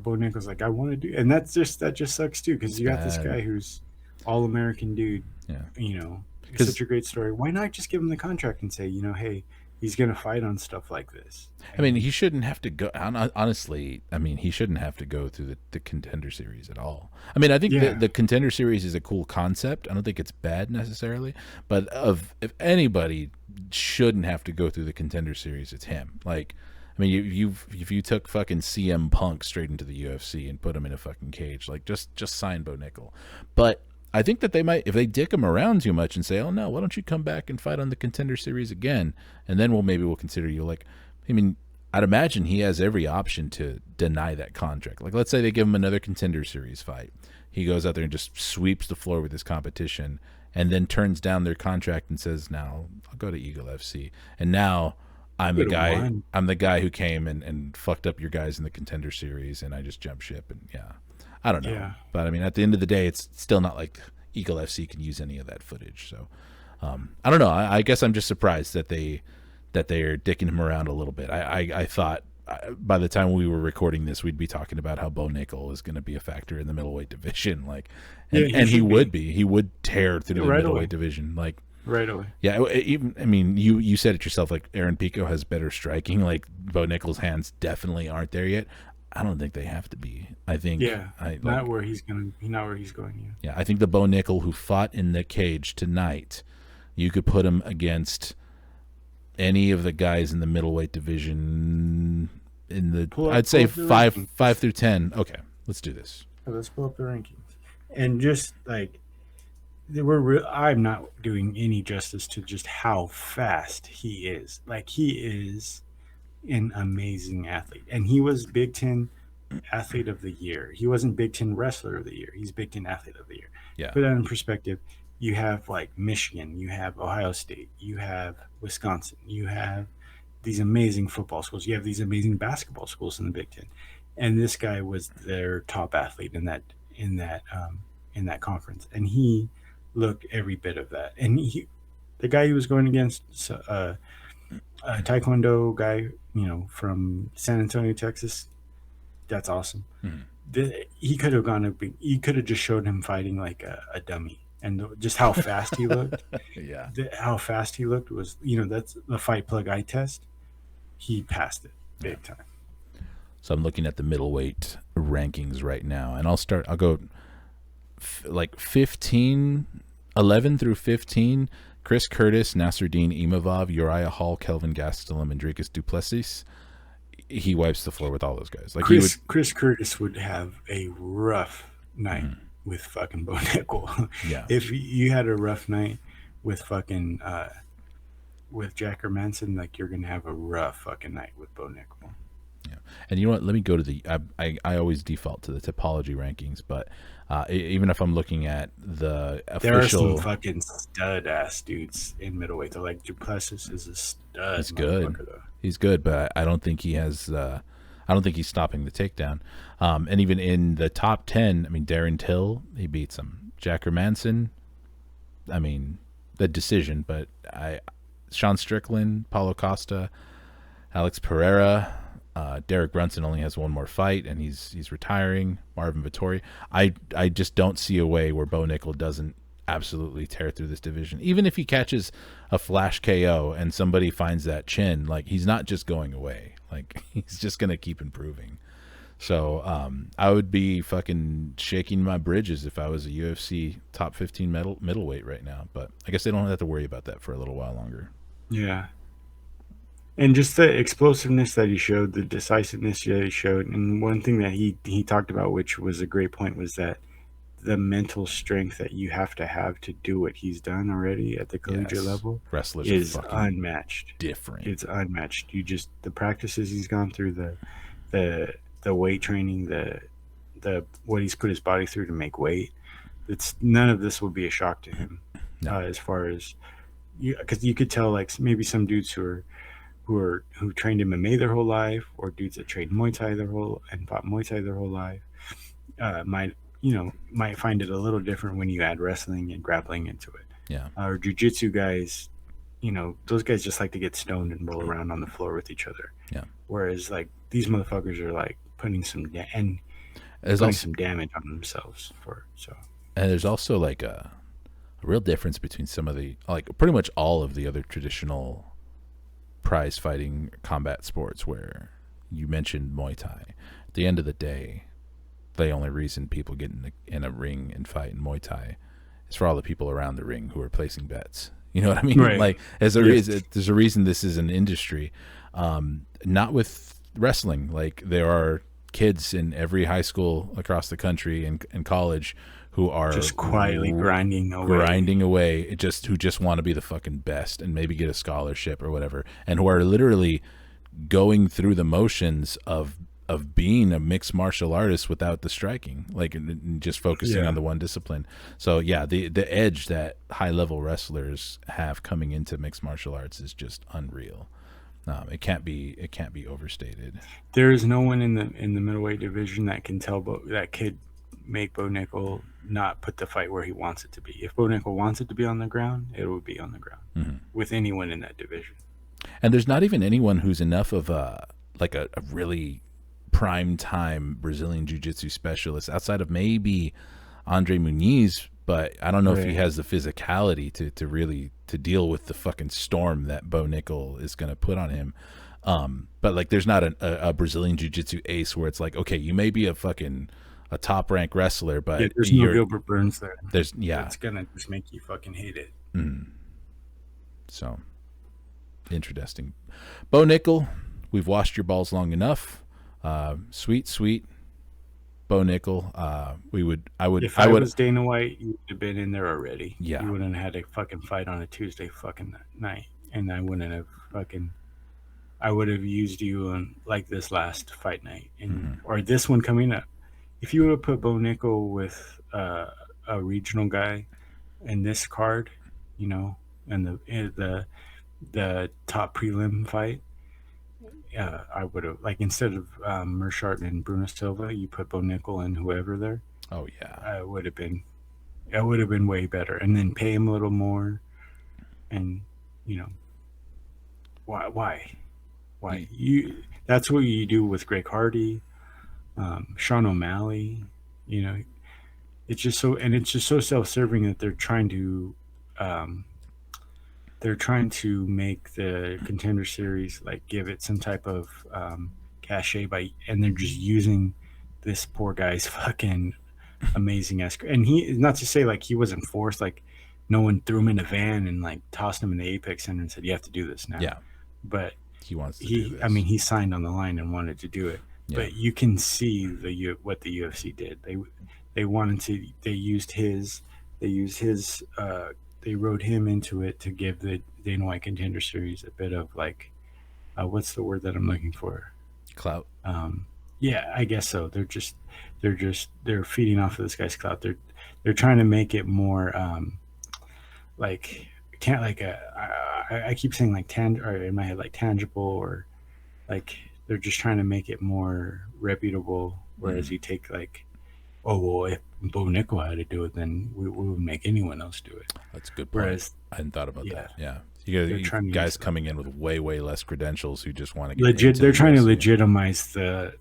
Bo Nickel's like, I want to do, and that just sucks too because it's you got this bad. guy who's all American dude. Yeah, It's because such a great story. Why not just give him the contract and say, hey, he's gonna fight on stuff like this? he And shouldn't have to go. Honestly, he shouldn't have to go through the contender series at all. I think yeah, the contender series is a cool concept. I don't think it's bad necessarily, but if anybody shouldn't have to go through the contender series, it's him. Like, if you took fucking CM Punk straight into the UFC and put him in a fucking cage, like just sign Bo Nickel. But I think that they might, if they dick him around too much and say, "Oh no, why don't you come back and fight on the contender series again?" and then we'll consider you. Like, I'd imagine he has every option to deny that contract. Like, let's say they give him another contender series fight, he goes out there and just sweeps the floor with his competition, and then turns down their contract and says, "Now I'll go to Eagle FC," and now I'm the could have guy. won. I'm the guy who came and fucked up your guys in the contender series, and I just jumped ship. And yeah, I don't know, Yeah, but at the end of the day, it's still not like Eagle FC can use any of that footage. So I don't know. I guess I'm just surprised that they are dicking him around a little bit. I thought by the time we were recording this, we'd be talking about how Bo Nickel is going to be a factor in the middleweight division, like, yeah, and he would be. He would tear through the right middleweight away, division, like. right away. Yeah, even you said it yourself. Like, Aaron Pico has better striking. Like, Bo Nickel's hands definitely aren't there yet. I don't think they have to be. I think Yeah, not where he's gonna, not where he's going. yeah, I think the Bo Nickel who fought in the cage tonight, you could put him against any of the guys in the middleweight division in the I'd say Pull up the five rankings. through 10. Okay, let's do this. Let's pull up the rankings, and just like I'm not doing any justice to just how fast he is. Like he is an amazing athlete, and he was Big Ten Athlete of the Year. He wasn't Big Ten Wrestler of the Year. He's Big Ten Athlete of the Year. Yeah. Put that in perspective. You have like Michigan, you have Ohio State, you have Wisconsin, you have these amazing football schools, you have these amazing basketball schools in the Big Ten, and this guy was their top athlete in that conference, and he looked every bit of that. And the guy he was going against, a Taekwondo guy, from San Antonio, Texas. That's awesome. Mhm. He could have gone up. He could have just showed him fighting like a dummy, and just how fast he looked. Yeah. How fast he looked was, that's the fight plug eye test. He passed it Yeah. big time. So I'm looking at the middleweight rankings right now, and I'll go like 15, 11 through 15. Chris Curtis, Nasruddin Imavov, Uriah Hall, Kelvin Gastelum, and Dricus Duplessis. He wipes the floor with all those guys. Like, Chris Curtis would have a rough night with fucking Bo Nickel. Yeah. If you had a rough night with fucking with Jacker Manson, like you're gonna have a rough fucking night with Bo Nickel. Yeah. And you know what? Let me go to the. I always default to the topology rankings, but even if I'm looking at the There are official, some fucking stud ass dudes in middleweight. They're like Duplessis is a stud. he's good. Though. He's good, but I don't think he has. I don't think he's stopping the takedown. And even in the top 10, Darren Till, he beats him. Jacker Manson, the decision, but Sean Strickland, Paulo Costa, Alex Pereira, Derek Brunson only has one more fight, and he's retiring. Marvin Vittori. I just don't see a way where Bo Nickel doesn't absolutely tear through this division. Even if he catches a flash KO and somebody finds that chin, like, he's not just going away. Like, he's just gonna keep improving. So I would be fucking shaking my bridges if I was a UFC top 15 middleweight right now. But I guess they don't have to worry about that for a little while longer. Yeah. And just the explosiveness that he showed, the decisiveness that he showed, and one thing that he talked about, which was a great point, was that the mental strength that you have to do what he's done already at the collegiate level Wrestlers is are fucking unmatched. different. It's unmatched. The practices he's gone through, the weight training, the what he's put his body through to make weight, It's none of this will be a shock to him, No. as far as you, because you could tell like maybe some dudes who trained MMA their whole life, or dudes that trained Muay Thai their whole and fought Muay Thai their whole life, might might find it a little different when you add wrestling and grappling into it. Yeah. Or jujitsu guys, those guys just like to get stoned and roll around on the floor with each other. Yeah. Whereas like these motherfuckers are like There's putting also some damage on themselves for so. and there's also like a real difference between some of the like pretty much all of the other traditional prize fighting combat sports where you mentioned Muay Thai. At the end of the day, the only reason people get in a ring and fight in Muay Thai is for all the people around the ring who are placing bets. You know what I mean? Right. Like, there's a reason this is an industry. Not with wrestling. Like, there are kids in every high school across the country and college who are Just quietly grinding away. who just want to be the fucking best and maybe get a scholarship or whatever, and who are literally going through the motions of being a mixed martial artist without the striking, like, and just focusing on the one discipline. So yeah, the edge that high level wrestlers have coming into mixed martial arts is just unreal. It can't be overstated. There is no one in the middleweight division that can tell that kid make Bo Nickel not put the fight where he wants it to be. If Bo Nickel wants it to be on the ground, it will be on the ground with anyone in that division. And there's not even anyone who's enough of a really prime time Brazilian jiu-jitsu specialist outside of maybe Andre Muniz, but I don't know if he has the physicality to really to deal with the fucking storm that Bo Nickel is going to put on him. But like, there's not a Brazilian jiu-jitsu ace where it's like, okay, you may be a top rank wrestler, but there's no Gilbert Burns there. It's gonna just make you fucking hate it. So interesting. Bo Nickel, we've washed your balls long enough. Sweet Bo Nickel. If I was Dana White, you would have been in there already. Yeah. You wouldn't have had a fucking fight on a Tuesday fucking night, and I wouldn't have I would have used you on like this last fight night, and or this one coming up. If you would have put Bo Nickel with a regional guy in this card, and the top prelim fight, I would have, like, instead of Mershart and Bruno Silva, you put Bo Nickel and whoever there. Oh yeah, It would have been way better, and then pay him a little more, and why you? That's what you do with Greg Hardy, Sean O'Malley. It's just so self-serving that they're trying to make the Contender Series like give it some type of cachet and they're just using this poor guy's fucking amazing ass. And he, not to say like he wasn't forced, like no one threw him in a van and like tossed him in the Apex Center and said you have to do this now. Yeah, but he wants to do this. I mean, he signed on the line and wanted to do it. Yeah. But you can see what the UFC did. They wanted to. They rode him into it to give the Dana White Contender Series a bit of like, what's the word that I'm looking for? Clout. Yeah, I guess so. They're feeding off of this guy's clout. They're trying to make it more like can't like I keep saying like or in my head like tangible, or like they're just trying to make it more reputable. Whereas you take like, oh well, if Bo Nickel had to do it, then we would make anyone else do it. That's a good point. Whereas, I hadn't thought about that. Yeah, you got guys coming in with way less credentials who just want to get legit. They're trying to legitimize the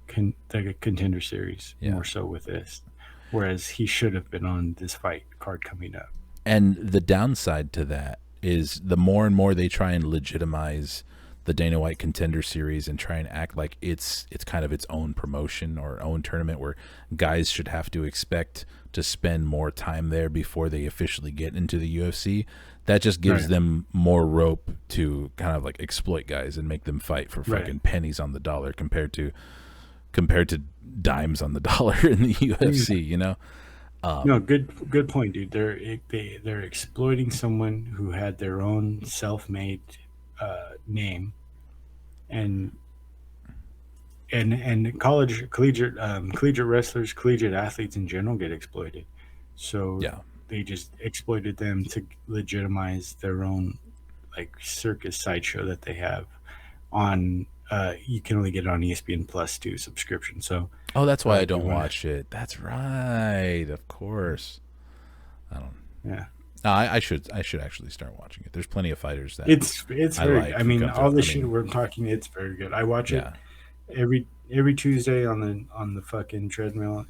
Contender Series more so with this, whereas he should have been on this fight card coming up. And the downside to that is the more and more they try and legitimize the Dana White Contender Series and try and act like it's kind of its own promotion or own tournament where guys should have to expect to spend more time there before they officially get into the UFC. That just gives them more rope to kind of like exploit guys and make them fight for fucking pennies on the dollar compared to dimes on the dollar in the UFC, you know? No, good point, dude. They're exploiting someone who had their own self-made name, and and collegiate wrestlers, collegiate athletes in general get exploited. So Yeah. they just exploited them to legitimize their own like circus sideshow that they have on. You can only get it on ESPN Plus too subscription. So Oh, that's why I if you don't want to, watch it. That's right. Of course. I don't. yeah, No, I should actually start watching it. There's plenty of fighters that it's I very. like I who mean, come all through. the I shit mean, we're talking, it's very good. I watch it yeah. every Tuesday on the fucking treadmill.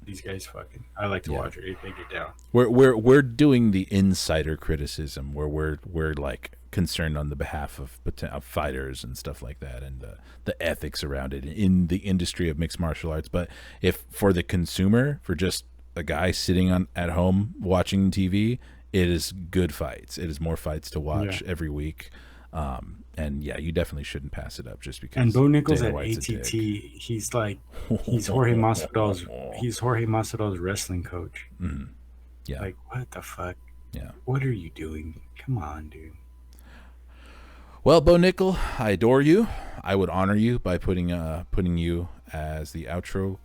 These guys fucking. I like to Yeah. watch it. They get down. We're doing the insider criticism where we're like concerned on the behalf of fighters and stuff like that, and the ethics around it in the industry of mixed martial arts. But if for the consumer, for just a guy sitting on at home watching TV, it is good fights. It is more fights to Yeah. watch every week. And yeah, you definitely shouldn't pass it up just And because Bo Nichols Dana at White's a dick. ATT, he's Jorge Masvidal's wrestling coach. Yeah, Like, what the fuck? yeah. What are you doing? Come on, dude. Well, Bo Nickel, I adore you. I would honor you by putting you as the outro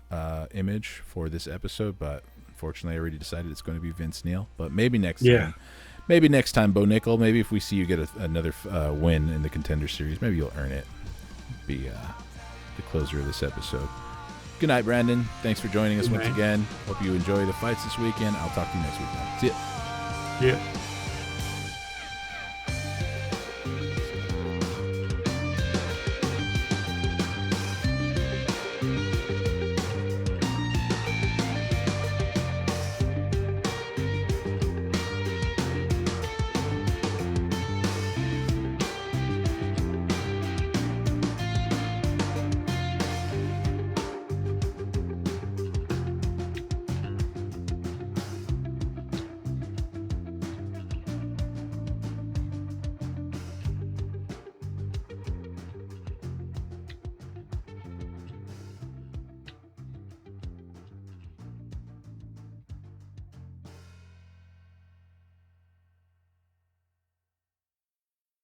image for this episode, but unfortunately, I already decided it's going to be Vince Neil. But maybe next Yeah. time. Maybe next time, Bo Nickel. Maybe if we see you get another win in the Contender Series, maybe you'll earn it. Be the closer of this episode. Good night, Brandon. Thanks for joining us Good once night. again. Hope you enjoy the fights this weekend. I'll talk to you next week, man. See ya. Yeah.